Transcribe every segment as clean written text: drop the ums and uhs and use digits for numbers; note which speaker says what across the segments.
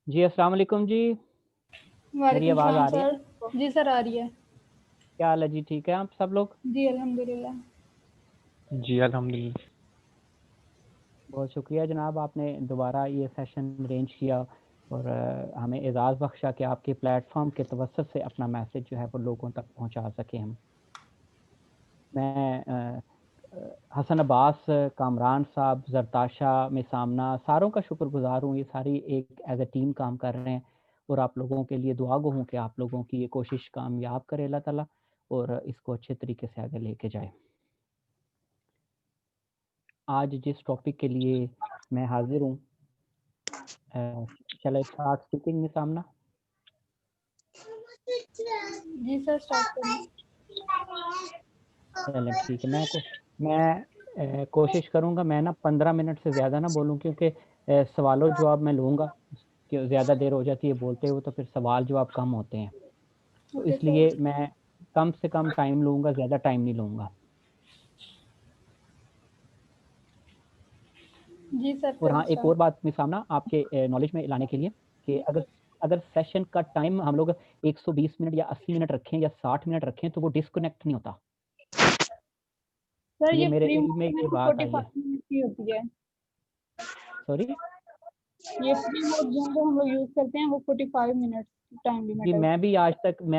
Speaker 1: जी, अस्सलाम वालेकुम जी। मेरी
Speaker 2: वालेकुम
Speaker 1: आवाज़
Speaker 2: सलाम
Speaker 1: आ रही है
Speaker 2: सर।
Speaker 1: आपको?
Speaker 2: जी सर, आ रही है।
Speaker 1: क्या हाल है जी, ठीक है आप सब लोग?
Speaker 2: जी अल्हम्दुलिल्लाह।
Speaker 3: जी अल्हम्दुलिल्लाह।
Speaker 1: बहुत शुक्रिया जनाब, आपने दोबारा ये सेशन अरेंज किया और हमें एज़ाज़ बख्शा कि आपके प्लेटफ़ॉर्म के तवज्जुह से अपना मैसेज जो है वो लोगों तक पहुँचा सकें हम। मैं हसन अब्बास, कामरान साहब, ज़रताशा, मिसामना सारों का शुक्रगुज़ार हूँ। ये सारी एक एज़ अ टीम काम कर रहे हैं और आप लोगों के लिए दुआ गो हूँ कि आप लोगों की ये कोशिश कामयाब करे अल्लाह ताला और इसको अच्छे तरीके से आगे लेके जाए। आज जिस टॉपिक के लिए मैं हाज़िर हूँ, शैल आई स्टार्ट स्पीकिंग मिसामना?
Speaker 2: जी सर, स्टार्ट करें।
Speaker 1: चलें ठीक है, मैं कोशिश करूँगा मैं ना 15 मिनट से ज़्यादा ना बोलूँ क्योंकि सवालों जवाब मैं लूँगा, कि ज़्यादा देर हो जाती है बोलते हुए तो फिर सवाल जवाब कम होते हैं। तो
Speaker 2: ओके सर।
Speaker 1: इसलिए मैं कम से कम टाइम लूँगा, ज़्यादा टाइम नहीं लूँगा।
Speaker 2: जी सर,
Speaker 1: और
Speaker 2: करें
Speaker 1: हाँ, एक और
Speaker 2: स्टार्ट।
Speaker 1: बात मिसामना आपके नॉलेज में लाने के लिए कि अगर अगर सेशन का टाइम हम लोग 120 मिनट या 80 मिनट रखें या 60 मिनट रखें तो वो डिस्कनेक्ट नहीं होता।
Speaker 2: सर
Speaker 1: ये
Speaker 2: ये
Speaker 1: मेरे
Speaker 2: फ्री
Speaker 1: इल्म में
Speaker 2: मोड में
Speaker 1: ये
Speaker 2: तो
Speaker 1: बात आई
Speaker 2: 45
Speaker 1: है।
Speaker 2: मिनट की होती है।
Speaker 1: सॉरी?
Speaker 2: ये फ्री मोड जो हम लोग यूज़ करते हैं वो 45 मिनट टाइम
Speaker 1: जी,
Speaker 2: लिमिट है।
Speaker 1: मैं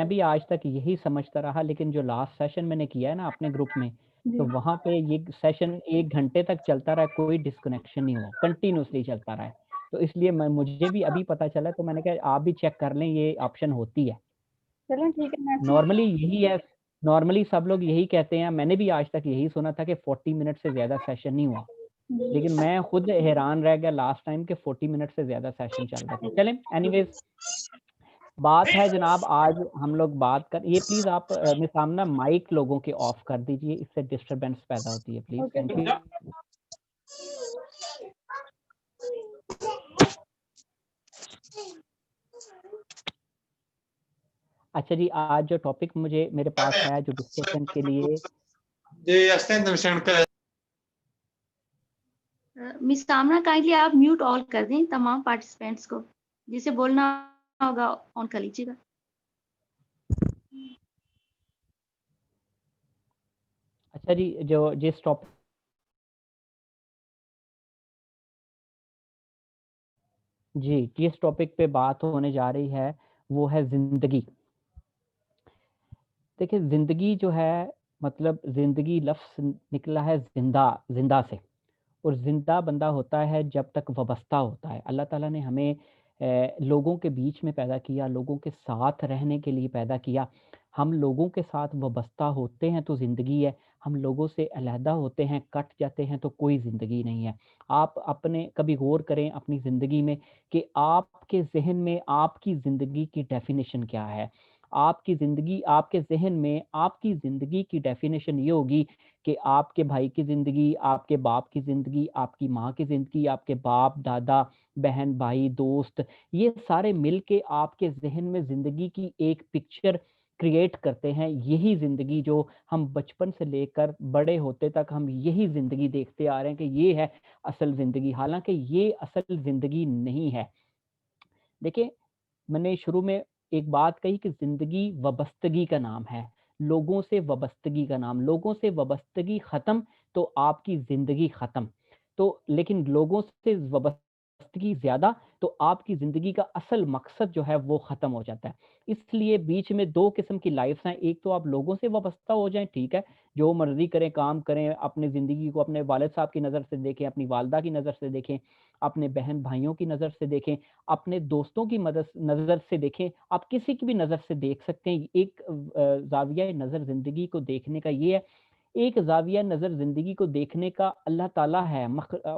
Speaker 1: भी आज तक यही समझता रहा लेकिन जो लास्ट सेशन मैंने किया है ना अपने ग्रुप में, तो
Speaker 2: जी।
Speaker 1: वहाँ पे ये सेशन 1 घंटे तक चलता रहा, कोई डिस्कनेक्शन नहीं हुआ, कंटिन्यूअसली चलता रहा है। तो इसलिए मुझे भी अभी पता चला तो मैंने कहा आप भी चेक कर लें ये ऑप्शन होती है।
Speaker 2: चलें ठीक है, मैक्सिमम।
Speaker 1: नॉर्मली यही है, नॉर्मली सब लोग यही कहते हैं, मैंने भी आज तक यही सुना था कि 40 मिनट से ज़्यादा सेशन नहीं हुआ। लेकिन मैं खुद हैरान रह गया लास्ट टाइम के 40 मिनट से ज़्यादा सेशन चल रहे थे। चलें एनीवेज़ बात है जनाब आज हम लोग बात कर ये प्लीज़ आप मिस आमना माइक लोगों के ऑफ कर दीजिए, इससे डिस्टरबेंस पैदा होती है please,
Speaker 2: okay
Speaker 1: thank
Speaker 2: sir.
Speaker 1: You. अच्छा जी, आज जो टॉपिक मेरे पास है जो डिस्कशन के लिए
Speaker 4: मिस कामना काइंडली आप म्यूट ऑल कर दें तमाम पार्टिसिपेंट्स को, जिसे बोलना होगा ऑन कर लीजिएगा।
Speaker 1: अच्छा जी, जो जिस टॉपिक जी, जिस टॉपिक पे बात होने जा रही है, वो है ज़िंदगी। देखिए, ज़िंदगी जो है मतलब ज़िंदगी लफ़्ज़ निकला है ज़िंदा से और ज़िंदा बंदा होता है जब तक वाबस्ता होता है। अल्लाह ताला ने हमें लोगों के बीच में पैदा किया, लोगों के साथ रहने के लिए पैदा किया। हम लोगों के साथ वाबस्ता होते हैं तो ज़िंदगी है, हम लोगों से अलहदा होते हैं, कट जाते हैं तो कोई ज़िंदगी नहीं है। आप अपने कभी गौर करें अपनी ज़िंदगी में कि आपके ज़हन में आपकी ज़िंदगी की डेफ़िनिशन क्या है? आपकी ज़िंदगी आपके ज़हन में आपकी ज़िंदगी की डेफ़िनिशन ये होगी कि आपके भाई की ज़िंदगी, आपके बाप की ज़िंदगी, आपकी माँ की ज़िंदगी, आपके बाप, दादा, बहन, भाई, दोस्त, ये सारे मिल के आपके ज़हन में ज़िंदगी की एक पिक्चर क्रिएट करते हैं। यही ज़िंदगी जो हम बचपन से लेकर बड़े होते तक हम यही ज़िंदगी देखते आ रहे हैं कि ये है असल ज़िंदगी, हालाँकि ये असल ज़िंदगी नहीं है। देखिए, मैंने शुरू में एक बात कही कि ज़िंदगी वाबस्तगी का नाम है, लोगों से वाबस्तगी का नाम, लोगों से वाबस्तगी ख़त्म तो आपकी ज़िंदगी ख़त्म। तो लेकिन लोगों से वाबस्तगी ज़्यादा तो आपकी ज़िंदगी का असल मकसद जो है वो ख़त्म हो जाता है। इसलिए बीच में 2 किस्म की लाइफ़्स हैं, एक तो आप लोगों से वाबस्ता हो जाएँ, ठीक है, जो मर्ज़ी करें, काम करें, अपनी ज़िंदगी को अपने वालिद साहब की नज़र से देखें, अपनी वालिदा की नज़र से देखें, अपने बहन-भाइयों की नज़र से देखें, अपने दोस्तों की मदद नज़र से देखें, आप किसी की भी नज़र से देख सकते हैं। एक ज़ाविया नज़र ज़िंदगी को देखने का ये है, एक ज़ाविया नज़र ज़िंदगी को देखने का अल्लाह ताला है,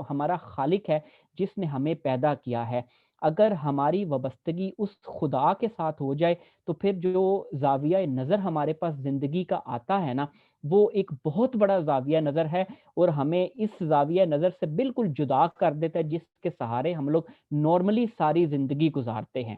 Speaker 1: हमारा खालिक है, जिसने हमें पैदा किया है। अगर हमारी वाबस्तगी उस खुदा के साथ हो जाए, तो फिर जो ज़ाविया नज़र हमारे पास ज़िंदगी का आता है ना, वो एक बहुत बड़ा ज़ाविया नज़र है और हमें इस ज़ाविया नज़र से बिल्कुल जुदा कर देता है, जिसके सहारे हम लोग नॉर्मली सारी ज़िंदगी गुज़ारते हैं।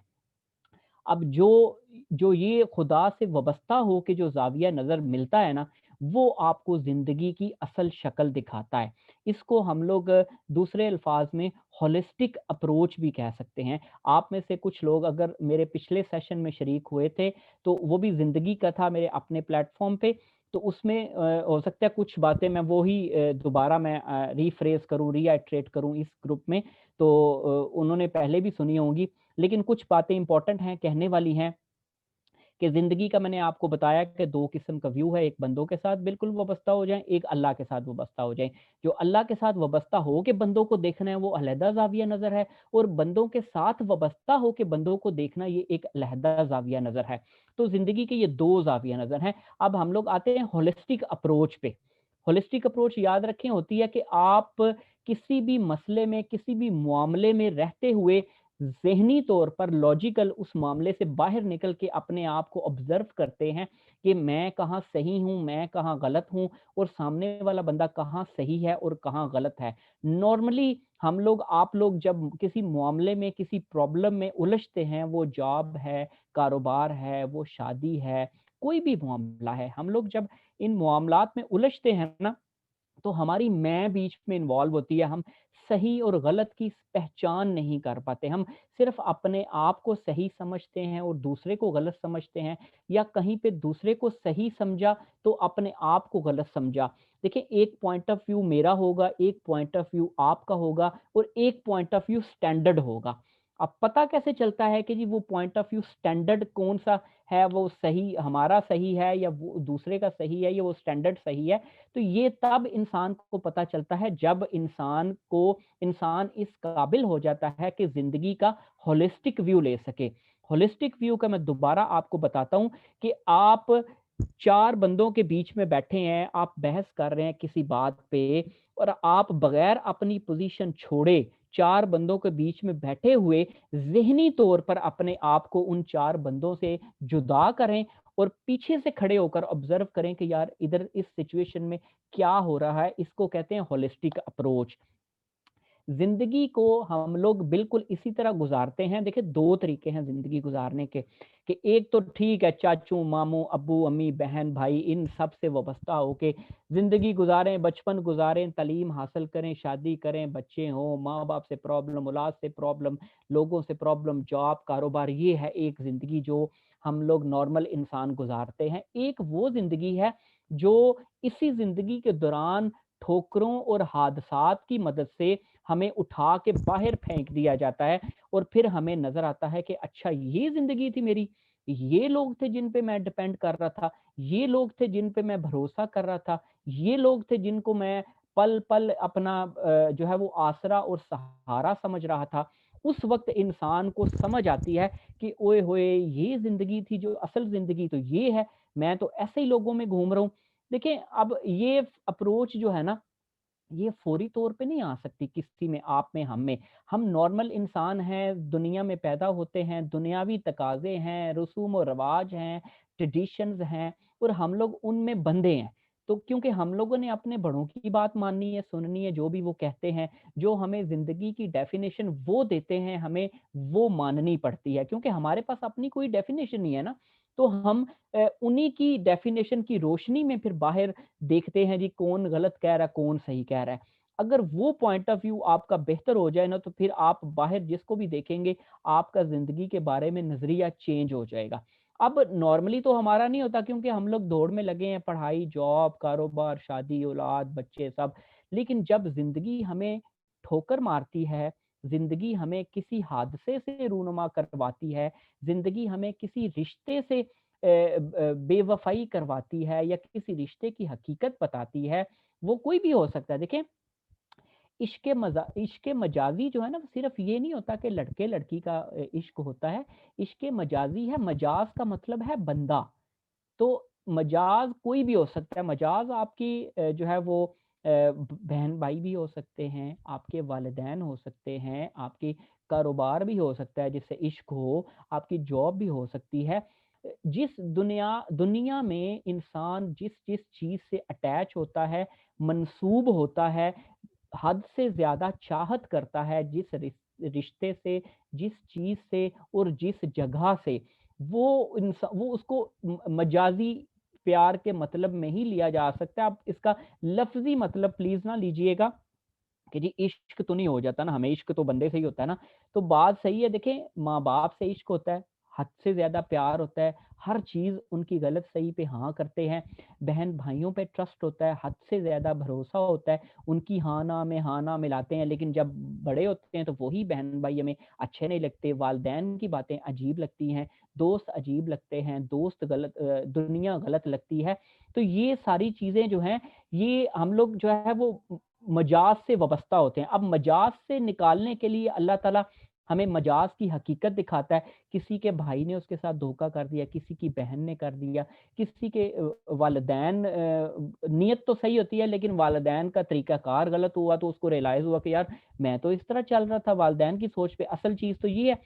Speaker 1: अब जो जो ये खुदा से वाबस्ता हो के जो ज़ाविया नज़र मिलता है ना, वो आपको ज़िंदगी की असल शक्ल दिखाता है। इसको हम लोग दूसरे अल्फाज में होलिस्टिक अप्रोच भी कह सकते हैं। आप में से कुछ लोग अगर मेरे पिछले सेशन में शरीक हुए थे, तो वो भी ज़िंदगी का था मेरे अपने प्लेटफ़ॉर्म पे, तो उसमें हो सकता है कुछ बातें मैं वो ही दोबारा मैं रिफ्रेज़ करूँ, रीआइट्रेट करूँ इस ग्रुप में, तो उन्होंने पहले भी सुनी होंगी, लेकिन कुछ बातें इम्पोर्टेंट हैं, कहने वाली हैं। कि ज़िंदगी का मैंने आपको बताया कि 2 किस्म का व्यू है, एक बंदों के साथ बिल्कुल वाबस्ता हो जाएँ, एक अल्लाह के साथ वाबस्ता हो जाएँ। जो अल्लाह के साथ वाबस्ता हो के बंदों को देखना है वो अलहदा ज़ाविया नज़र है, और बंदों के साथ वाबस्ता हो के बंदों को देखना ये एक अलहदा ज़ाविया नज़र है। तो ज़िंदगी के ये 2 ज़ाविया नज़र हैं। अब हम लोग आते हैं होलिस्टिक अप्रोच पे। होलिस्टिक अप्रोच याद रखें होती है कि आप किसी भी मसले में, किसी भी मामले में रहते हुए ज़हनी तौर पर लॉजिकल उस मामले से बाहर निकल के अपने आप को ऑब्ज़र्व करते हैं कि मैं कहाँ सही हूँ, मैं कहाँ गलत हूँ, और सामने वाला बंदा कहाँ सही है और कहाँ गलत है। नॉर्मली हम लोग, आप लोग जब किसी मामले में, किसी प्रॉब्लम में उलझते हैं, वो जॉब है, कारोबार है, वो शादी है, कोई भी मामला है, हम लोग जब इन मामलात में उलझते हैं ना, तो हमारी मैं बीच में इन्वॉल्व होती है। हम सही और गलत की पहचान नहीं कर पाते। हम सिर्फ़ अपने आप को सही समझते हैं और दूसरे को गलत समझते हैं, या कहीं पे दूसरे को सही समझा तो अपने आप को गलत समझा। देखिए, एक पॉइंट ऑफ व्यू मेरा होगा, एक पॉइंट ऑफ व्यू आपका होगा, और एक पॉइंट ऑफ व्यू स्टैंडर्ड होगा। अब पता कैसे चलता है कि जी वो पॉइंट ऑफ व्यू स्टैंडर्ड कौन-सा है, वो सही हमारा सही है, या वो दूसरे का सही है, या वो स्टैंडर्ड सही है? तो ये तब इंसान को पता चलता है जब इंसान इस काबिल हो जाता है कि ज़िंदगी का होलिस्टिक व्यू ले सके। होलिस्टिक व्यू का मैं दोबारा आपको बताता हूँ कि आप 4 बंदों के बीच में बैठे हैं, आप बहस कर रहे हैं किसी बात पे, और आप बगैर अपनी पोज़ीशन छोड़े 4 बंदों के बीच में बैठे हुए ज़हनी तौर पर अपने आप को उन 4 बंदों से जुदा करें, और पीछे से खड़े होकर ऑब्ज़र्व करें कि यार इधर इस सिचुएशन में क्या हो रहा है, इसको कहते हैं होलिस्टिक अप्रोच। ज़िंदगी को हम लोग बिल्कुल इसी तरह गुज़ारते हैं। देखिए, 2 तरीके हैं ज़िंदगी गुज़ारने के, कि एक तो ठीक है, चाचू, मामू, अब्बू, अम्मी, बहन, भाई इन सब से वाबस्ता होके ज़िंदगी गुज़ारें, बचपन गुज़ारें, तालीम हासिल करें, शादी करें, बच्चे हों, माँ-बाप से प्रॉब्लम, औलाद से प्रॉब्लम, लोगों से प्रॉब्लम, जॉब, कारोबार, ये है एक ज़िंदगी जो हम लोग नॉर्मल इंसान गुज़ारते हैं। एक वो ज़िंदगी है जो इसी ज़िंदगी के दौरान ठोकरों और हादसात की मदद से हमें उठा के बाहर फेंक दिया जाता है, और फिर हमें नज़र आता है कि अच्छा ये ज़िंदगी थी मेरी, ये लोग थे जिन पे मैं डिपेंड कर रहा था, ये लोग थे जिन पे मैं भरोसा कर रहा था, ये लोग थे जिनको मैं पल-पल अपना जो है वो आसरा और सहारा समझ रहा था। उस वक़्त इंसान को समझ आती है कि ओए होए! ये ज़िंदगी थी, जो असल ज़िंदगी तो ये है, मैं तो ऐसे ही लोगों में घूम रहा हूँ। देखिए, अब ये अप्रोच जो है ना, ये फ़ौरी तौर पे नहीं आ सकती किसी में, आप में, हम में। हम नॉर्मल इंसान हैं, दुनिया में पैदा होते हैं, दुनियावी तकाज़े हैं, रसूम और रिवाज हैं, ट्रेडिशंस हैं, और हम लोग उनमें बंधे हैं। तो क्योंकि हम लोगों ने अपने बड़ों की बात माननी है, सुननी है, जो भी वो कहते हैं, जो हमें ज़िंदगी की डेफ़िनेशन वो देते हैं, हमें वो माननी पड़ती है, क्योंकि हमारे पास अपनी कोई डेफ़िनेशन नहीं है ना। तो हम उन्हीं की डेफ़िनेशन की रोशनी में फिर बाहर देखते हैं जी कौन गलत कह रहा है, कौन सही कह रहा है। अगर वो पॉइंट ऑफ व्यू आपका बेहतर हो जाए ना, तो फिर आप बाहर जिसको भी देखेंगे, आपका ज़िंदगी के बारे में नज़रिया चेंज हो जाएगा। अब नॉर्मली तो हमारा नहीं होता, क्योंकि हम लोग दौड़ में लगे हैं, पढ़ाई, जॉब, कारोबार, शादी, औलाद, बच्चे सब। लेकिन जब ज़िंदगी हमें ठोकर मारती है, ज़िंदगी हमें किसी हादसे से रूनुमा करवाती है, ज़िंदगी हमें किसी रिश्ते से बेवफ़ाई करवाती है, या किसी रिश्ते की हकीकत बताती है, वो कोई भी हो सकता है। देखें, इश्क़ मजाज़ी जो है ना, सिर्फ़ ये नहीं होता कि लड़के-लड़की का इश्क होता है। इश्क़ मजाज़ी है, मजाज़ का मतलब है बंदा। तो मजाज कोई भी हो सकता है। मजाज आपकी जो है वो बहन-भाई भी हो सकते हैं, आपके वालिदैन हो सकते हैं, आपके कारोबार भी हो सकता है जिससे इश्क हो, आपकी जॉब भी हो सकती है। जिस दुनिया में इंसान जिस-जिस चीज़ से अटैच होता है, मंसूब होता है, हद से ज़्यादा चाहत करता है, जिस रिश्ते से, जिस चीज़ से और जिस जगह से, वो उसको मजाज़ी प्यार के मतलब में ही लिया जा सकता है। आप इसका लफ्जी मतलब प्लीज ना लीजिएगा कि जी इश्क तो नहीं हो जाता ना, हमें इश्क तो बंदे से ही होता है ना। तो बात सही है, देखें माँ बाप से इश्क होता है, हद से ज्यादा प्यार होता है, हर चीज उनकी गलत सही पे हाँ करते हैं। बहन भाइयों पे ट्रस्ट होता है, हद से ज्यादा भरोसा होता है, उनकी हाँ ना में हाँ ना मिलाते हैं। लेकिन जब बड़े होते हैं तो वही बहन भाई हमें अच्छे नहीं लगते, वालदैन की बातें अजीब लगती हैं, दोस्त अजीब लगते हैं, दोस्त गलत, दुनिया गलत लगती है। तो ये सारी चीजें जो हैं, ये हम लोग जो है वो मजाज से वाबस्ता होते हैं। अब मजाज से निकालने के लिए अल्लाह ताला हमें मजाज की हकीकत दिखाता है। किसी के भाई ने उसके साथ धोखा कर दिया, किसी की बहन ने कर दिया, किसी के वालिदैन, नीयत तो सही होती है लेकिन वालिदैन का तरीकाकार गलत हुआ, तो उसको रियलाइज हुआ कि यार मैं तो इस तरह चल रहा था, वालिदैन की सोच पे असल चीज तो ये है।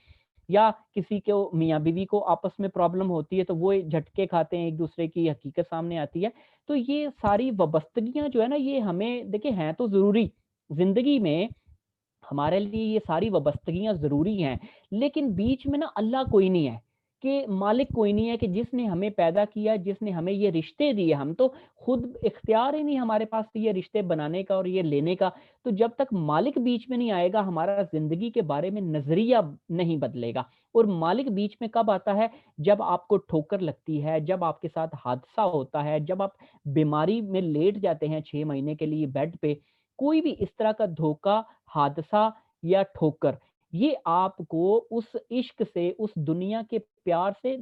Speaker 1: या किसी को मियाँ बीवी को आपस में प्रॉब्लम होती है तो वो झटके खाते हैं, एक दूसरे की हकीकत सामने आती है। तो ये सारी वाबस्तगियां जो है ना, ये हमें देखिए हैं तो जरूरी, जिंदगी में हमारे लिए ये सारी वाबस्तगियां जरूरी हैं। लेकिन बीच में ना अल्लाह कोई नहीं है, कि मालिक कोई नहीं है, कि जिसने हमें पैदा किया, जिसने हमें ये रिश्ते दिए, हम तो खुद इख्तियार ही नहीं हमारे पास ये रिश्ते बनाने का और ये लेने का। तो जब तक मालिक बीच में नहीं आएगा, हमारा जिंदगी के बारे में नजरिया नहीं बदलेगा। और मालिक बीच में कब आता है? जब आपको ठोकर लगती है, जब आपके साथ हादसा होता है, जब आप बीमारी में लेट जाते हैं 6 महीने के लिए बेड पे। कोई भी इस तरह का धोखा, हादसा या ठोकर, ये आपको उस इश्क से, उस दुनिया के प्यार से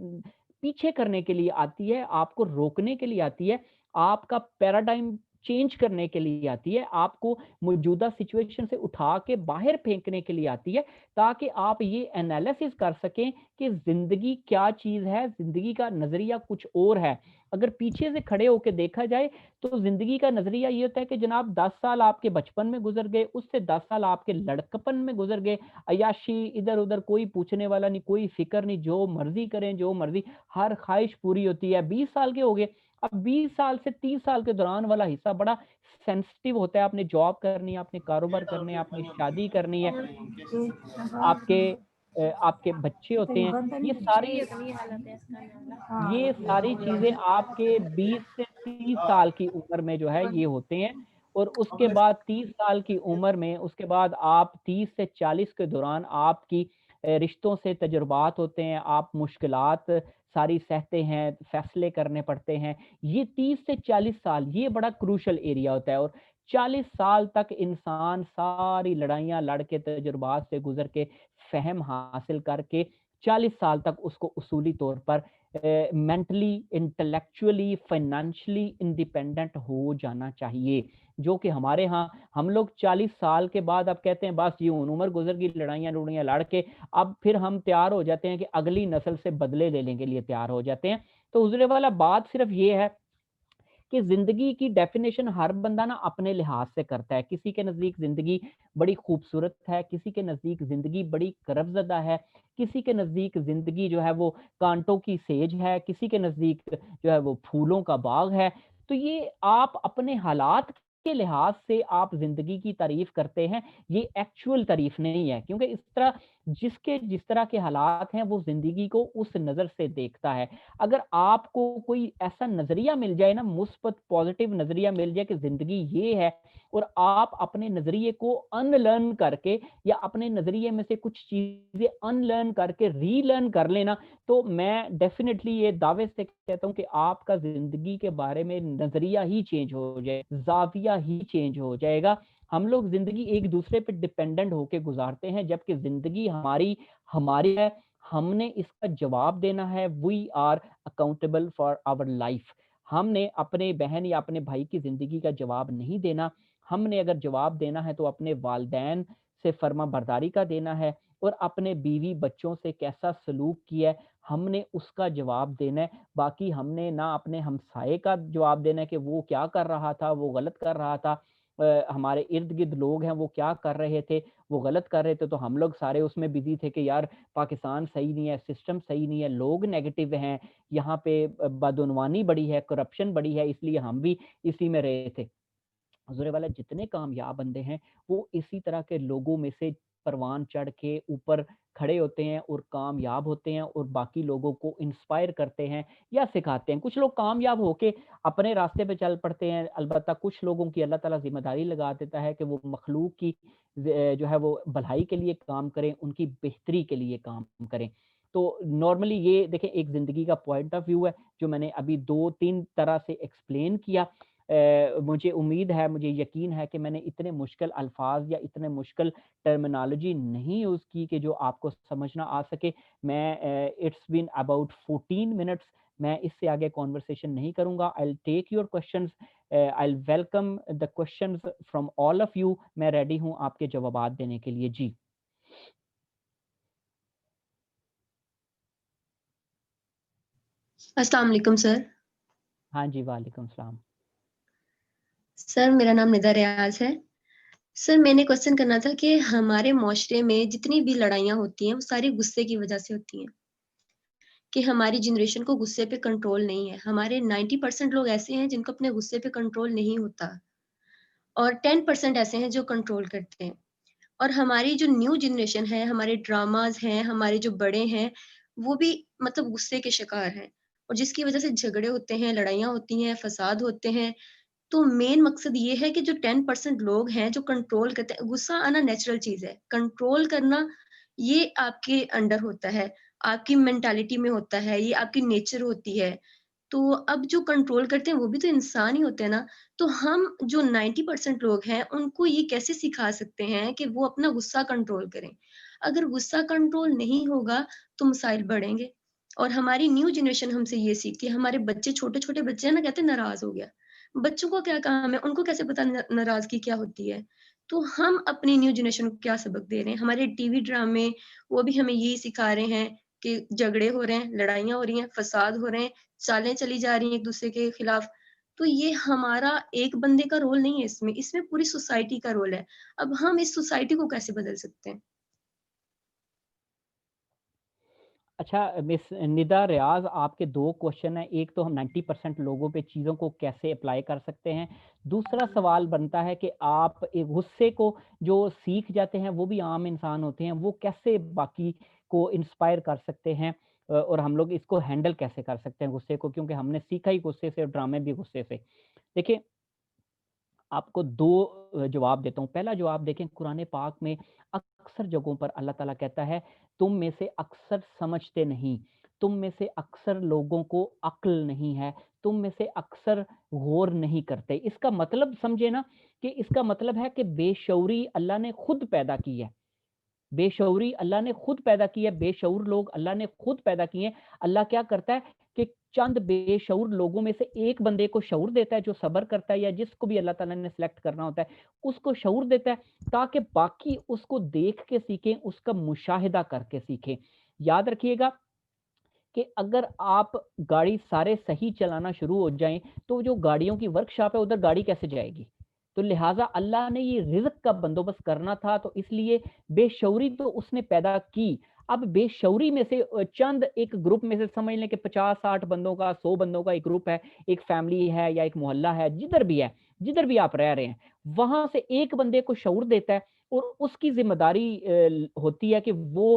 Speaker 1: पीछे करने के लिए आती है, आपको रोकने के लिए आती है, आपका पैराडाइम चेंज करने के लिए आती है, आपको मौजूदा सिचुएशन से उठा के बाहर फेंकने के लिए आती है, ताकि आप ये एनालिसिस कर सकें कि जिंदगी क्या चीज है, जिंदगी का नजरिया कुछ और है। अगर पीछे से खड़े होकर देखा जाए तो जिंदगी का नजरिया ये होता है कि जनाब 10 साल आपके बचपन में गुजर गए, उससे 10 साल आपके लड़कपन में गुजर गए, अय्याशी इधर उधर, कोई पूछने वाला नहीं, कोई फिक्र नहीं, जो मर्जी करें, जो मर्जी, हर ख्वाहिश पूरी होती है। 20 साल के हो गए, अब 20 साल से 30 साल के दौरान वाला हिस्सा बड़ा सेंसिटिव होता है। आपने जॉब करनी है, आपने कारोबार करने, आपने शादी करनी है, आपके आपके बच्चे होते हैं, ये सारी चीजें आपके 20 से 30 साल की उम्र में जो है ये होते हैं। और उसके बाद 30 साल की उम्र में, उसके बाद आप 30 से 40 के दौरान आपकी रिश्तों से तजुर्बात होते हैं, आप मुश्किलात सारी सहते हैं, फैसले करने पड़ते हैं। ये 30 से 40 साल ये बड़ा क्रूशल एरिया होता है। और 40 साल तक इंसान सारी लड़ाइयाँ लड़ के, तजुर्बात से गुजर के, फ़हम हासिल करके 40 साल तक उसको उसूली तौर पर मेंटली, इंटेलेक्चुअली, फाइनेंशियली इंडिपेंडेंट हो जाना चाहिए। जो कि हमारे यहाँ हम लोग 40 साल के बाद अब कहते हैं बस ये उम्र गुजर गई, लड़ाइयाँ लुड़ाइयाँ लड़ के अब फिर हम तैयार हो जाते हैं कि अगली नस्ल से बदले लेने के लिए तैयार हो जाते हैं। तो हुजूर वाला बात सिर्फ ये है कि जिंदगी की डेफिनेशन हर बंदा ना अपने लिहाज से करता है। किसी के नजदीक जिंदगी बड़ी खूबसूरत है, किसी के नजदीक जिंदगी बड़ी करबजदा है, किसी के नजदीक जिंदगी जो है वो कांटों की सेज है, किसी के नजदीक जो है वो फूलों का बाग है। तो ये आप अपने हालात के लिहाज से आप जिंदगी की तारीफ करते हैं, ये एक्चुअल तारीफ नहीं है। क्योंकि इस तरह जिसके जिस तरह के हालात हैं वो जिंदगी को उस नजर से देखता है। अगर आपको कोई ऐसा नजरिया मिल जाए ना, मुस्बत पॉजिटिव नजरिया मिल जाए कि जिंदगी ये है, और आप अपने नजरिए को अनलर्न करके या अपने नजरिए में से कुछ चीजें अनलर्न करके रीलर्न कर लेना, तो मैं डेफिनेटली ये दावे से कहता हूं कि आपका जिंदगी के बारे में नजरिया ही चेंज हो जाए, जाविया ही चेंज हो जाएगा। हम लोग जिंदगी एक दूसरे पे डिपेंडेंट होके गुजारते हैं, जबकि जिंदगी हमारी हमारी है, हमने इसका जवाब देना है। We are accountable for our life. हमने अपने बहन या अपने भाई की जिंदगी का जवाब नहीं देना। हमने अगर जवाब देना है तो अपने वालदैन से फर्मा बरदारी का देना है, और अपने बीवी बच्चों से कैसा सलूक किया है हमने उसका जवाब देना है। बाकी हमने ना अपने हमसाये का जवाब देना है कि वो क्या कर रहा था, वो गलत कर रहा था, हमारे इर्द गिर्द लोग हैं वो क्या कर रहे थे, वो गलत कर रहे थे, तो हम लोग सारे उसमें बिजी थे कि यार पाकिस्तान सही नहीं है, सिस्टम सही नहीं है, लोग नेगेटिव हैं, यहाँ पे बदउनवानी बड़ी है, करप्शन बड़ी है, इसलिए हम भी इसी में रहे थे। हुजूर वाला जितने कामयाब बंदे हैं वो इसी तरह के लोगों में से परवान चढ़ के ऊपर खड़े होते हैं और कामयाब होते हैं और बाकी लोगों को इंस्पायर करते हैं या सिखाते हैं। कुछ लोग कामयाब होके अपने रास्ते पे चल पड़ते हैं, अलबत्ता कुछ लोगों की अल्लाह ताला ज़िम्मेदारी लगा देता है कि वो मखलूक की जो है वो भलाई के लिए काम करें, उनकी बेहतरी के लिए काम करें। तो नॉर्मली ये देखिए एक ज़िंदगी का पॉइंट ऑफ व्यू है, जो मैंने अभी 2-3 तरह से एक्सप्लेन किया। मुझे उम्मीद है, मुझे यकीन है कि मैंने इतने मुश्किल अल्फ़ाज़ या इतने मुश्किल टर्मिनोलॉजी नहीं यूज़ की कि जो आपको समझना आ सके। मैं इट्स बीन अबाउट 14 मिनट्स, मैं इससे आगे कन्वर्सेशन नहीं करूँगा। I will take your questions, I will welcome the questions from all of you. मैं रेडी हूँ आपके जवाबात देने के लिए। जी।
Speaker 5: अस्सलाम वालेकुम सर।
Speaker 1: हाँ जी, वालेकुम सलाम।
Speaker 5: सर मेरा नाम निदा रियाज है। सर मैंने क्वेश्चन करना था कि हमारे माशरे में जितनी भी लड़ाइयाँ होती हैं वो सारी गुस्से की वजह से होती हैं, कि हमारी जनरेशन को गुस्से पे कंट्रोल नहीं है। हमारे 90% लोग ऐसे हैं जिनको अपने गुस्से पे कंट्रोल नहीं होता और 10% ऐसे हैं जो कंट्रोल करते हैं। और हमारी जो न्यू जनरेशन है, हमारे ड्रामाज हैं, हमारे जो बड़े हैं, वो भी मतलब गुस्से के शिकार हैं और जिसकी वजह से झगड़े होते हैं, लड़ाइयाँ होती हैं, फसाद होते हैं। तो मेन मकसद ये है कि जो 10% लोग हैं जो कंट्रोल करते हैं, गुस्सा आना नेचुरल चीज़ है। कंट्रोल करना ये आपके अंडर होता है, आपकी मेंटालिटी में होता है, ये आपकी नेचर होती है। तो अब जो कंट्रोल करते हैं वो भी तो इंसान ही होते हैं ना। तो हम जो 90% लोग हैं उनको ये कैसे सिखा सकते हैं कि वो अपना गुस्सा कंट्रोल करें। अगर गुस्सा कंट्रोल नहीं होगा तो मसाइल बढ़ेंगे और हमारी न्यू जनरेशन हमसे ये सीखती है। हमारे बच्चे छोटे-छोटे बच्चे हैं ना, कहते हैं नाराज़ हो गया। बच्चों को क्या काम है? उनको कैसे पता नाराज़गी क्या होती है? तो हम अपनी न्यू जनरेशन को क्या सबक दे रहे हैं? हमारे टीवी ड्रामे वो भी हमें यही सिखा रहे हैं कि झगड़े हो रहे हैं, लड़ाइयाँ हो रही हैं, फसाद हो रहे हैं, चालें चली जा रही हैं एक-दूसरे के खिलाफ। तो ये हमारा एक बंदे का रोल नहीं है इसमें, इसमें पूरी सोसाइटी का रोल है। अब हम इस सोसाइटी को कैसे बदल सकते हैं?
Speaker 1: अच्छा मिस निदा रियाज़, आपके 2 क्वेश्चन हैं। एक तो हम 90% लोगों पे चीज़ों को कैसे अप्लाई कर सकते हैं। दूसरा सवाल बनता है कि आप गुस्से को जो सीख जाते हैं वो भी आम इंसान होते हैं, वो कैसे बाकी को इंस्पायर कर सकते हैं और हम लोग इसको हैंडल कैसे कर सकते हैं गुस्से को, क्योंकि हमने सीखा ही गुस्से से और ड्रामे भी गुस्से से। देखिए, आपको 2 जवाब देता हूँ। पहला जवाब देखें, कुरान पाक में अक्सर जगहों पर अल्लाह ताला कहता है, तुम में से अक्सर समझते नहीं, तुम में से अक्सर लोगों को अक्ल नहीं है, तुम में से अक्सर गौर नहीं करते। इसका मतलब समझे ना, कि इसका मतलब है कि बेशऊरी अल्लाह ने खुद पैदा की है। बेशऊरी अल्लाह ने खुद पैदा की है, बेशऊर लोग अल्लाह ने खुद पैदा किए हैं। अल्लाह क्या करता है कि चंद बेशऊर लोगों में से एक बंदे को शऊर देता है, जो सब्र करता है या जिसको भी अल्लाह ताला ने सेलेक्ट करना होता है, उसको शऊर देता है, ताकि बाकी उसको देख के सीखें, उसका मुशाहिदा करके सीखें। याद रखिएगा कि अगर आप गाड़ी सारे सही चलाना शुरू हो जाएँ, तो जो गाड़ियों की वर्कशॉप है, उधर गाड़ी कैसे जाएगी? तो लिहाज़ा अल्लाह ने ये रिज़्क का बंदोबस्त करना था, तो इसलिए बेशऊरी तो उसने पैदा की। अब बेशऊरी में से चंद एक ग्रुप में से समझ लें कि 50-60 बंदों का, 100 बंदों का एक ग्रुप है, एक फैमिली है या एक मोहल्ला है, जिधर भी है, जिधर भी आप रह रहे हैं, वहाँ से एक बंदे को शऊर देता है और उसकी ज़िम्मेदारी होती है कि वो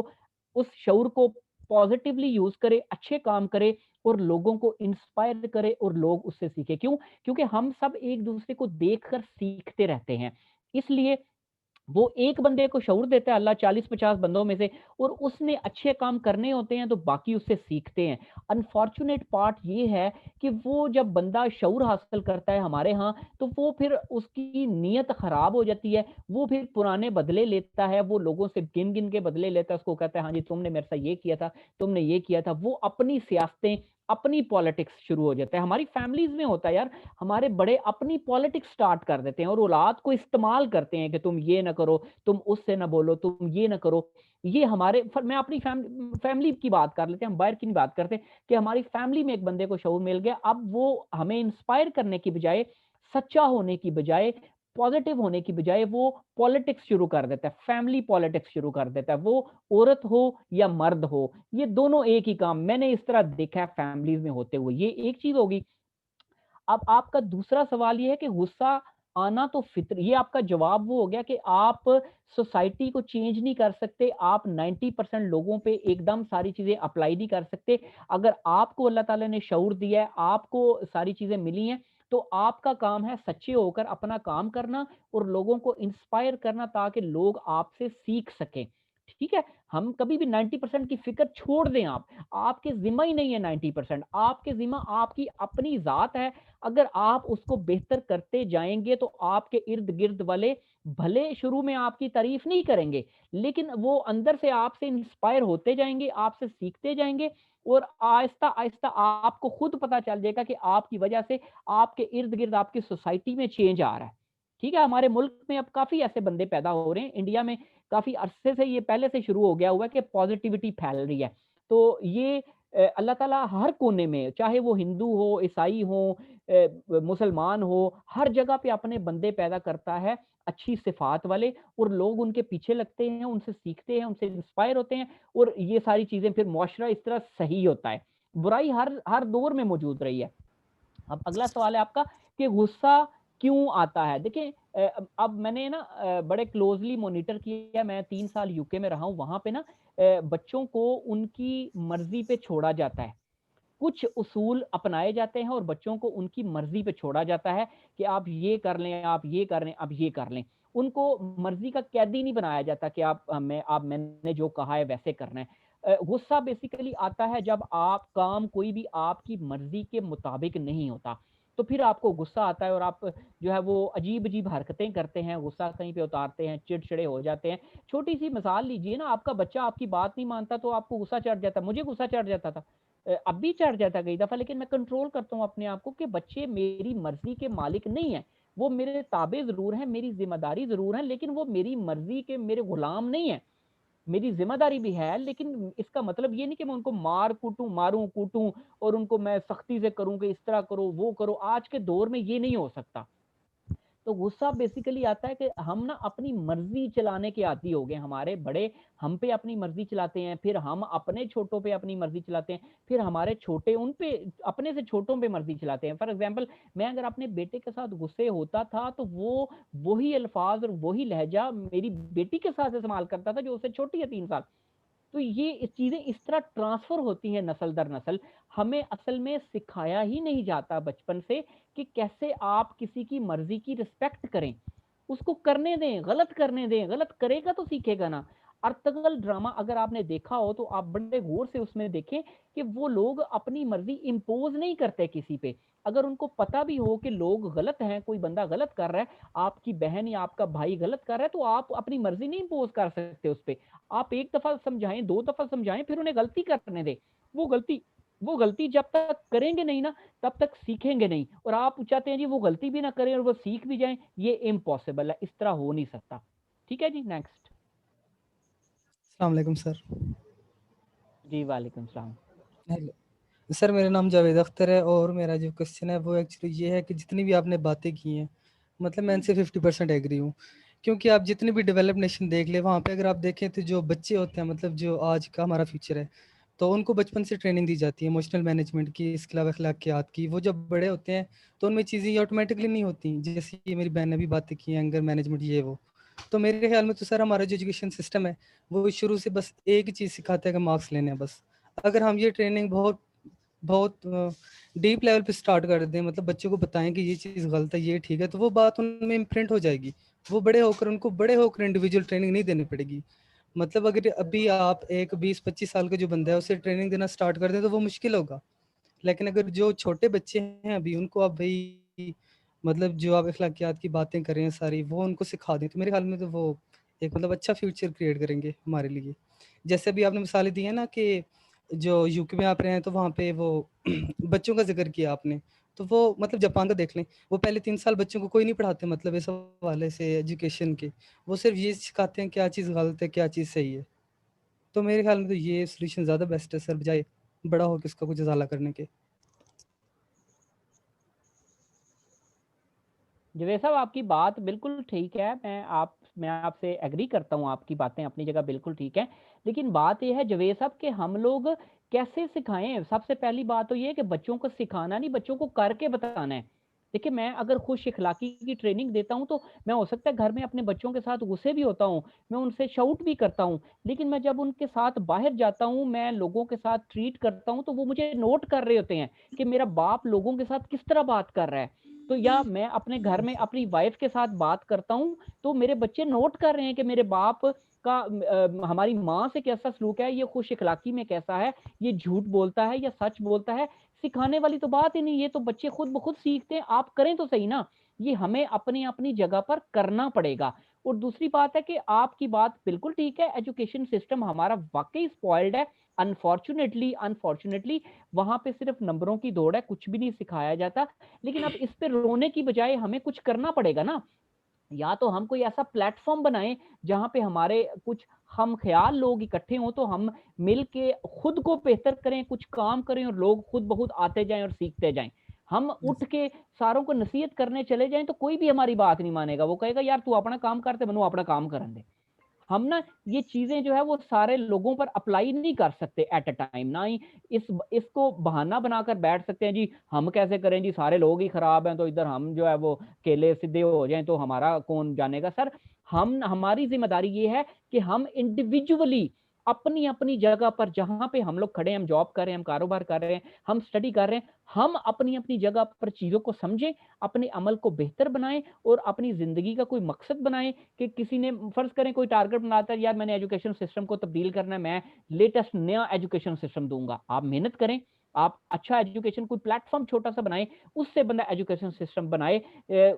Speaker 1: उस शऊर को पॉजिटिवली यूज़ करे, अच्छे काम करे और लोगों को इंस्पायर करे और लोग उससे सीखें। क्यों? क्योंकि हम सब एक-दूसरे को देखकर सीखते रहते हैं। इसलिए वो एक बंदे को शऊर देता है अल्लाह 40-50 बंदों में से, और उसने अच्छे काम करने होते हैं तो बाकी उससे सीखते हैं। अनफॉर्च्यूनेट पार्ट ये है कि वो जब बंदा शऊर हासिल करता है हमारे यहाँ, तो वो फिर उसकी नीयत खराब हो जाती है। वो फिर पुराने बदले लेता है, वो लोगों से गिन-गिन के बदले लेता है, उसको कहता है हाँ जी तुमने मेरे साथ ये किया था, तुमने ये किया था। वो अपनी सियासतें, अपनी पॉलिटिक्स शुरू हो जाता है। हमारी फैमिलीज़ में होता है यार, हमारे बड़े अपनी पॉलिटिक्स स्टार्ट कर देते हैं और औलाद को इस्तेमाल करते हैं कि तुम ये ना करो, तुम उससे ना बोलो, तुम ये ना करो। ये हमारे मैं अपनी फैमिली की बात कर लेते हैं, हम बाहर की नहीं बात करते, कि हमारी फैमिली में एक बंदे को शऊर मिल गया, अब वो हमें इंस्पायर करने की बजाय, सच्चा होने की बजाय, पॉजिटिव होने की बजाय वो पॉलिटिक्स शुरू कर देता है, फैमिली पॉलिटिक्स शुरू कर देता है। वो औरत हो या मर्द हो, ये दोनों एक ही काम मैंने इस तरह देखा है फैमिलीज़ में होते हुए। ये एक चीज़ होगी। अब आपका दूसरा सवाल ये है कि गुस्सा आना तो फित्र, ये आपका जवाब वो हो गया कि आप सोसाइटी को चेंज नहीं कर सकते, आप 90% लोगों पे एकदम सारी चीज़ें अप्लाई नहीं कर सकते। अगर आपको अल्लाह ताला ने शऊर दिया है, आपको सारी चीज़ें मिली हैं, तो आपका काम है सच्चे होकर अपना काम करना और लोगों को इंस्पायर करना ताकि लोग आपसे सीख सकें। ठीक है? हम कभी भी 90% की फ़िक्र छोड़ दें आप। आपके ज़िम्मा ही नहीं है 90%, आपके ज़िम्मा आपकी अपनी ज़ात है। अगर आप उसको बेहतर करते जाएँगे तो आपके इर्द-गिर्द वाले भले शुरू में आपकी तारीफ़ नहीं करेंगे, लेकिन वो अंदर से आपसे इंस्पायर होते जाएँगे, आपसे सीखते जाएँगे और आहिस्ता-आहिस्ता आपको खुद पता चल जाएगा कि आपकी वजह से आपके इर्द-गिर्द आपकी सोसाइटी में चेंज आ रहा है। ठीक है? हमारे मुल्क में अब काफ़ी ऐसे बंदे पैदा हो रहे हैं, इंडिया में काफ़ी अरसे से ये पहले से शुरू हो गया हुआ है कि पॉज़िटिविटी फैल रही है। तो ये अल्लाह ताला हर कोने में, चाहे वो हिंदू हो, ईसाई हो, मुसलमान हो, हर जगह पे अपने बंदे पैदा करता है, अच्छी सिफ़ात वाले, और लोग उनके पीछे लगते हैं, उनसे सीखते हैं, उनसे इंस्पायर होते हैं और ये सारी चीज़ें फिर मुआशरा इस तरह सही होता है। बुराई हर हर दौर में मौजूद रही है। अब अगला सवाल है आपका कि गुस्सा क्यों आता है? देखिए अब मैंने ना बड़े क्लोज़ली मॉनिटर किया, मैं 3 साल यूके में रहा हूँ, वहाँ पे ना बच्चों को उनकी मर्ज़ी पे छोड़ा जाता है। कुछ उसूल अपनाए जाते हैं और बच्चों को उनकी मर्ज़ी पे छोड़ा जाता है कि आप ये कर लें, आप ये कर लें, आप ये कर लें। उनको मर्ज़ी का कैदी नहीं बनाया जाता कि मैंने जो कहा है वैसे करना है। गुस्सा बेसिकली आता है जब आप काम कोई भी आपकी मर्ज़ी के मुताबिक नहीं होता। तो फिर आपको गुस्सा आता है और आप जो है वो अजीब-अजीब हरकतें करते हैं, गुस्सा कहीं पे उतारते हैं, चिड़चिड़े हो जाते हैं। छोटी-सी मिसाल लीजिए ना, आपका बच्चा आपकी बात नहीं मानता तो आपको गुस्सा चढ़ जाता है। मुझे गुस्सा चढ़ जाता था। अब भी चढ़ जाता है कई दफ़ा, लेकिन मैं कंट्रोल करता हूँ अपने आप को कि बच्चे मेरी मर्ज़ी के मालिक नहीं हैं। वो मेरे ताबे ज़रूर हैं, मेरी ज़िम्मेदारी ज़रूर है, लेकिन वो मेरी मर्ज़ी के मेरे गुलाम नहीं हैं। मेरी ज़िम्मेदारी भी है, लेकिन इसका मतलब ये नहीं कि मैं उनको मारूँ, कूटूँ और उनको मैं सख्ती से करूँ कि इस तरह करो, वो करो। आज के दौर में ये नहीं हो सकता। तो गुस्सा बेसिकली आता है कि हम ना अपनी मर्ज़ी चलाने के आदी हो गए। हमारे बड़े हम पे अपनी मर्ज़ी चलाते हैं, फिर हम अपने छोटों पे अपनी मर्ज़ी चलाते हैं, फिर हमारे छोटे उन पे अपने से छोटों पे मर्ज़ी चलाते हैं। फॉर एग्ज़ाम्पल, मैं अगर अपने बेटे के साथ गुस्से होता था, तो वो वही अल्फ़ाज़ और वही लहज़ा मेरी बेटी के साथ इस्तेमाल करता था, जो उससे छोटी है 3 साल। तो ये चीज़ें इस तरह ट्रांसफ़र होती हैं नस्ल दर नस्ल। हमें असल में सिखाया ही नहीं जाता बचपन से कि कैसे आप किसी की मर्ज़ी की रिस्पेक्ट करें। उसको करने दें, गलत करने दें, गलत करेगा तो सीखेगा ना। अर्तुगरुल ड्रामा अगर आपने देखा हो तो आप बड़े गौर से उसमें देखें कि वो लोग अपनी मर्ज़ी इम्पोज़ नहीं करते किसी पे। अगर उनको पता भी हो कि लोग गलत हैं, कोई बंदा गलत कर रहा है, आपकी बहन या आपका भाई गलत कर रहा है, तो आप अपनी मर्ज़ी नहीं इम्पोज़ कर सकते उस पे। आप 1 दफ़ा समझाएँ, 2 दफ़ा समझाएँ, फिर उन्हें गलती करने दें। वो गलती वो गलती जब तक करेंगे नहीं ना, तब तक सीखेंगे नहीं, और आप चाहते हैं जी वो गलती भी ना करें और वो सीख भी जाएँ, ये इम्पॉसिबल है, इस तरह हो नहीं सकता। ठीक है जी, नेक्स्ट।
Speaker 6: अस्सलाम वालेकुम सर।
Speaker 1: जी, वालेकुम सलाम।
Speaker 6: हेलो सर, मेरा नाम जावेद अख्तर है और मेरा जो क्वेश्चन है वो एक्चुअली ये है कि जितनी भी आपने बातें की हैं, मतलब मैं इनसे 50% एग्री हूँ, क्योंकि आप जितने भी डेवलप नेशन देख ले, वहाँ पे अगर आप देखें तो जो बच्चे होते हैं, मतलब जो आज का हमारा फ्यूचर है, तो उनको बचपन से ट्रेनिंग दी जाती है इमोशनल मैनेजमेंट की, इसके अलावा अखलाकियात की। वो जब बड़े होते हैं तो उनमें चीज़ें ऑटोमेटिकली नहीं होती, जैसे ये मेरी बहन ने भी बातें की, एंगर मैनेजमेंट, ये वो। तो मेरे ख्याल में तो सर हमारा जो एजुकेशन सिस्टम है वो शुरू से बस एक ही चीज़ सिखाता है कि मार्क्स लेने हैं बस। अगर हम ये ट्रेनिंग बहुत बहुत डीप लेवल पे स्टार्ट कर दें, मतलब बच्चों को बताएं कि ये चीज़ गलत है, ये ठीक है, तो वो बात उनमें इम्प्रिंट हो जाएगी। वो उनको बड़े होकर इंडिविजुअल ट्रेनिंग नहीं देनी पड़ेगी। मतलब अगर अभी आप एक 20-25 साल का जो बंदा है उसे ट्रेनिंग देना स्टार्ट कर दें तो वो मुश्किल होगा। लेकिन अगर जो छोटे बच्चे हैं अभी, उनको आप भाई मतलब जो आप अखलाकियात की बातें कर रहे हैं सारी, वो उनको सिखा दें, तो मेरे ख्याल में तो वो एक मतलब अच्छा फ्यूचर क्रिएट करेंगे हमारे लिए। जैसे अभी आपने मिसालें दी है ना कि जो यूके में आप रहे हैं तो वहाँ पे वो बच्चों का जिक्र किया आपने, तो वो मतलब जापान का देख लें, वो पहले 3 साल बच्चों को कोई नहीं पढ़ाते, मतलब इस हवाले से एजुकेशन के। वो सिर्फ ये सिखाते हैं क्या चीज़ गलत है, क्या चीज़ सही है। तो मेरे ख्याल में तो ये सॉल्यूशन ज़्यादा बेस्ट है सर, बजाय बड़ा होकर इसका कुछ उजाला करने के।
Speaker 1: जवेद साहब, आपकी बात बिल्कुल ठीक है। मैं आपसे एग्री करता हूँ, आपकी बातें अपनी जगह बिल्कुल ठीक है। लेकिन बात ये है जवेद साहब कि हम लोग कैसे सिखाएँ? सबसे पहली बात तो ये है कि बच्चों को सिखाना नहीं, बच्चों को करके बताना है। देखिए, मैं अगर खुश इखलाकी की ट्रेनिंग देता हूँ, तो मैं हो सकता है घर में अपने बच्चों के साथ गुस्से भी होता हूँ, मैं उनसे शाउट भी करता हूँ, लेकिन मैं जब उनके साथ बाहर जाता हूँ, मैं लोगों के साथ ट्रीट करता हूँ, तो वो मुझे नोट कर रहे होते हैं कि मेरा बाप लोगों के साथ किस तरह बात कर रहा है। तो या मैं अपने घर में अपनी वाइफ के साथ बात करता हूँ, तो मेरे बच्चे नोट कर रहे हैं कि मेरे बाप का हमारी माँ से कैसा सलूक है, ये खुश इखलाकी में कैसा है, ये झूठ बोलता है या सच बोलता है। सिखाने वाली तो बात ही नहीं, ये तो बच्चे खुद ब खुद सीखते हैं, आप करें तो सही ना। ये हमें अपनी-अपनी जगह पर करना पड़ेगा। और दूसरी बात है कि आपकी बात बिल्कुल ठीक है, एजुकेशन सिस्टम हमारा वाक़ई स्पॉइल्ड है। अनफॉर्च्यूनेटली वहाँ पे सिर्फ़ नंबरों की दौड़ है, कुछ भी नहीं सिखाया जाता। लेकिन अब इस पे रोने की बजाय हमें कुछ करना पड़ेगा ना। या तो हम कोई ऐसा प्लेटफ़ॉर्म बनाएँ, जहाँ पे हमारे कुछ हम-ख़याल लोग इकट्ठे हों, तो हम मिल के खुद को बेहतर करें, कुछ काम करें और लोग खुद ब खुद आते जाएँ और सीखते जाएँ। हम उठ के सारों को नसीहत करने चले जाएँ, तो कोई भी हमारी बात नहीं मानेगा। वो कहेगा, "यार, तू अपना काम कर ते मैनू अपना काम करन दे।" हम ना ये चीज़ें जो है वो सारे लोगों पर अप्लाई नहीं कर सकते एट अ टाइम, ना ही इसको बहाना बनाकर बैठ सकते हैं जी, हम कैसे करें जी, सारे लोग ही खराब हैं, तो इधर हम जो है वो केले सीधे हो जाएँ तो हमारा कौन जानेगा। सर, हमारी ज़िम्मेदारी ये है कि हम इंडिविजुअली अपनी-अपनी जगह पर जहाँ पे हम लोग खड़े हैं, हम जॉब कर रहे हैं, हम कारोबार कर रहे हैं, हम स्टडी कर रहे हैं, हम अपनी-अपनी जगह पर चीज़ों को समझें, अपने अमल को बेहतर बनाएँ और अपनी ज़िंदगी का कोई मकसद बनाएँ कि किसी ने फ़र्ज़ करें कोई टारगेट बनाता है, यार मैंने एजुकेशन सिस्टम को तब्दील करना है, मैं लेटेस्ट नया एजुकेशन सिस्टम दूँगा। आप मेहनत करें, आप अच्छा एजुकेशन कोई प्लेटफ़ॉर्म छोटा-सा बनाएँ, उससे बंदा एजुकेशन सिस्टम बनाए।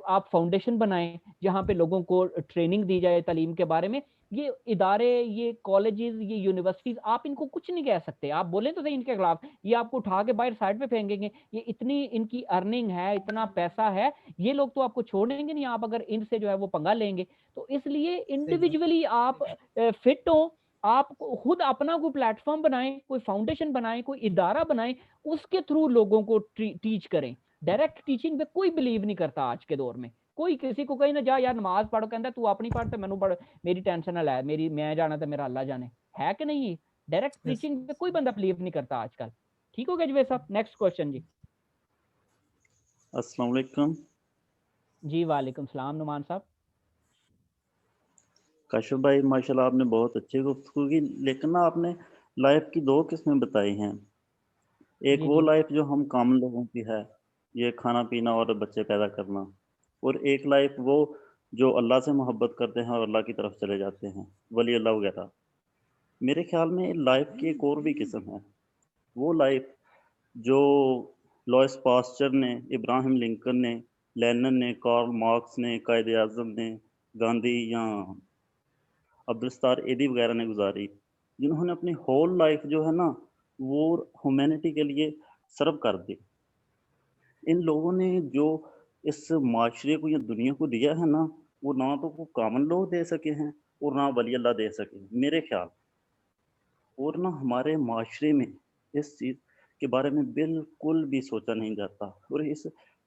Speaker 1: आप फाउंडेशन बनाएँ, जहाँ पे लोगों को ट्रेनिंग दी जाए तालीम के बारे में। ये इदारे, ये कॉलेजेज़, ये यूनिवर्सिटीज़, आप इनको कुछ नहीं कह सकते। आप बोलें तो सही इनके खिलाफ, ये आपको उठा के बाहर साइड पे फेंकेंगे। ये इतनी इनकी अर्निंग है, इतना पैसा है, ये लोग तो आपको छोड़ेंगे नहीं, आप अगर इनसे जो है वो पंगा लेंगे। तो इसलिए
Speaker 6: सही बात।
Speaker 1: इंडिविजुअली आप फिट हों, आप खुद अपना कोई प्लेटफ़ॉर्म बनाएँ, कोई फाउंडेशन बनाएँ, कोई इदारा बनाएँ, उसके थ्रू लोगों को टीच करें। डायरेक्ट टीचिंग पे कोई बिलीव नहीं करता आज के दौर में। कोई किसी को कहे ना, जा यार नमाज़ पढ़, कहता तू अपनी पढ़ ते मैनू पढ़, मेरी टेंशन ना लै, मेरी मैं जाना ते मेरा अल्लाह जाने। है कि नहीं? Direct
Speaker 6: yes.
Speaker 1: टीचिंग पे कोई बंदा बिलीव नहीं करता आजकल। ठीक हो गया जवेद साहब? नेक्स्ट क्वेश्चन जी।
Speaker 7: अस्सलाम वालेकुम।
Speaker 1: जी, वालेकुम सलाम नुमान साहब।
Speaker 7: काशिफ भाई, माशाल्लाह आपने बहुत अच्छी गुफ्तगू की, लेकिन ना आपने लाइफ की 2 किस्में बताई हैं। एक
Speaker 1: जी,
Speaker 7: वो
Speaker 1: जी।
Speaker 7: लाइफ जो हम कॉमन लोगों की है, ये खाना-पीना और बच्चे पैदा करना, और एक लाइफ वो जो अल्लाह से मोहब्बत करते हैं और अल्लाह की तरफ चले जाते हैं, वली अल्लाह वगैरह। मेरे ख़्याल में लाइफ की एक और भी किस्म है, वो लाइफ जो लॉयस पास्चर ने, इब्राहिम लिंकन ने, लेनिन ने, कार्ल मार्क्स ने, कायद-ए-आज़म ने, गांधी या अब्दुल ऐदी वगैरह ने गुजारी, जिन्होंने अपनी होल लाइफ जो है ना, वो ह्यूमैनिटी के लिए सर्व कर दी। इन लोगों ने जो इस माशरे को या दुनिया को दिया है ना, वो ना तो वो कॉमन लोग दे सके हैं और ना वली अल्लाह दे सके हैं, मेरे ख्याल। और ना हमारे माशरे में इस चीज़ के बारे में बिल्कुल भी सोचा नहीं जाता, और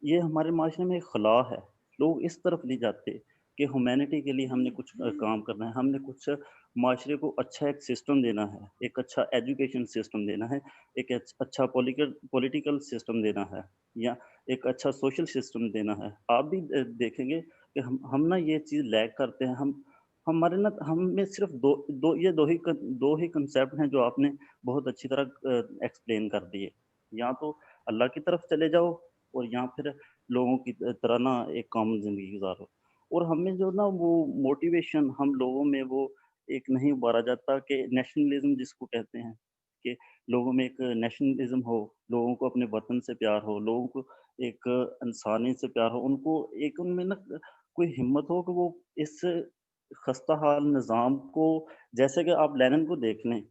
Speaker 7: ये हमारे माशरे में एक खला है। लोग इस तरफ नहीं जाते कि ह्यूमैनिटी के लिए हमने कुछ काम करना है, हमने कुछ माशरे को अच्छा एक सिस्टम देना है, एक अच्छा एजुकेशन सिस्टम देना है, एक अच्छा पॉलिटिकल सिस्टम देना है, या एक अच्छा सोशल सिस्टम देना है। आप भी देखेंगे कि हम ना ये चीज़ लैग करते हैं। हमारे ना हम में सिर्फ़ 2 ही कांसेप्ट हैं जो आपने बहुत अच्छी तरह एक्सप्लेन कर दिए। या तो अल्लाह की तरफ चले जाओ, और या फिर लोगों की तरह ना एक कॉमन ज़िंदगी गुज़ारो। और हमें जो ना वो मोटिवेशन हम लोगों में वो एक नहीं उबारा जाता कि नेशनलिज़्म जिसको कहते हैं, कि लोगों में एक नेशनलिज़्म हो, लोगों को अपने वतन से प्यार हो, लोगों को एक इंसानियत से प्यार हो, उनको एक उनमें ना कोई हिम्मत हो कि वो इस खस्ता-हाल निज़ाम को, जैसे कि आप लेनिन को देख लें,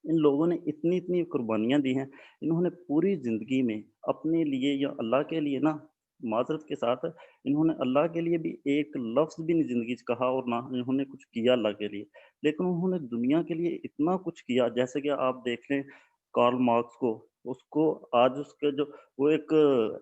Speaker 7: इन लोगों ने इतनी-इतनी कुर्बानियाँ दी हैं। इन्होंने पूरी ज़िंदगी में अपने लिए या अल्लाह के लिए ना, माज़रत के साथ, इन्होंने अल्लाह के लिए भी एक लफ़्ज़ भी नहीं ज़िंदगी च कहा, और ना इन्होंने कुछ किया अल्लाह के लिए। लेकिन उन्होंने दुनिया के लिए इतना कुछ किया, जैसे कि आप देख लें कार्ल मार्क्स को, उसको आज उसके जो वो एक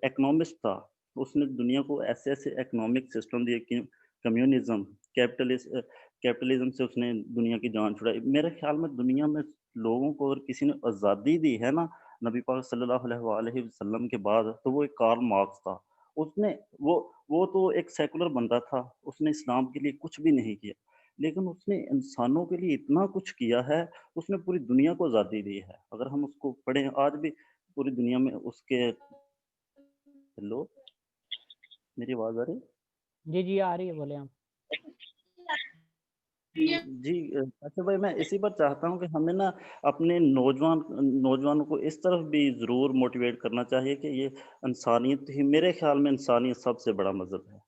Speaker 7: इकोनॉमिस्ट था, उसने दुनिया को ऐसे-ऐसे इकोनॉमिक सिस्टम दिए कि कम्युनिज़्म, कैपिटलिज़्म से उसने दुनिया की जान छुड़ाई। मेरे ख़्याल में दुनिया में लोगों को अगर किसी ने आज़ादी दी है ना, नबी पाक सल्लल्लाहु अलैहि वसल्लम के बाद, तो वो एक कार्ल मार्क्स था। उसने वो तो एक सेकुलर बंदा था, उसने इस्लाम के लिए कुछ भी नहीं किया, लेकिन उसने इंसानों के लिए इतना कुछ किया है, उसने पूरी दुनिया को आज़ादी दी है। अगर हम उसको पढ़ें आज भी पूरी दुनिया में उसके हेलो, मेरी आवाज़ आ रही है?
Speaker 1: जी, जी, आ रही है, बोले आप।
Speaker 7: जी अच्छा भाई मैं इसी पर चाहता हूँ कि हमें ना अपने नौजवानों को इस तरफ भी ज़रूर मोटिवेट करना चाहिए कि ये इंसानियत ही मेरे ख़्याल में इंसानियत सबसे बड़ा मज़हब है।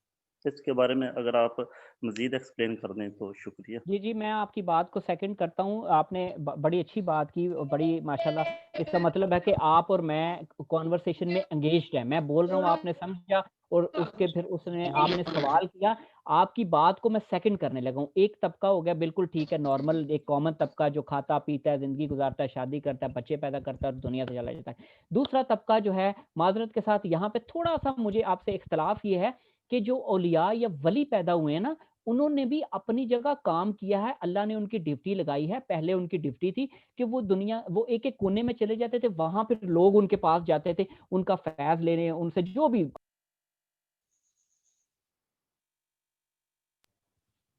Speaker 7: इसके बारे में अगर आप मज़ीद एक्सप्लेन कर दें तो शुक्रिया।
Speaker 1: जी, जी, मैं आपकी बात को सेकंड करता हूँ। आपने बड़ी अच्छी बात की और बड़ी माशाल्लाह इसका मतलब है कि आप और मैं कन्वर्सेशन में एंगेज्ड हैं। मैं बोल रहा हूँ, आपने समझा और उसके फिर उसने आपने सवाल किया, आपकी बात को मैं सेकंड करने लगा हूँ। एक तबका हो गया बिल्कुल ठीक है, नॉर्मल एक कॉमन तबका जो खाता-पीता है, ज़िंदगी गुज़ारता है, शादी करता है, बच्चे पैदा करता है और दुनिया से चला जाता है। दूसरा तबका जो है, माज़रत के साथ यहाँ पे थोड़ा-सा मुझे आपसे इख्तिलाफ़ ये है कि जो औलिया या वली पैदा हुए हैं ना, उन्होंने भी अपनी जगह काम किया है, अल्लाह ने उनकी ड्यूटी लगाई है। पहले उनकी ड्यूटी थी कि वो एक-एक कोने में चले जाते थे, वहाँ पे लोग उनके पास जाते थे, उनका फैज़ लेने, उनसे जो भी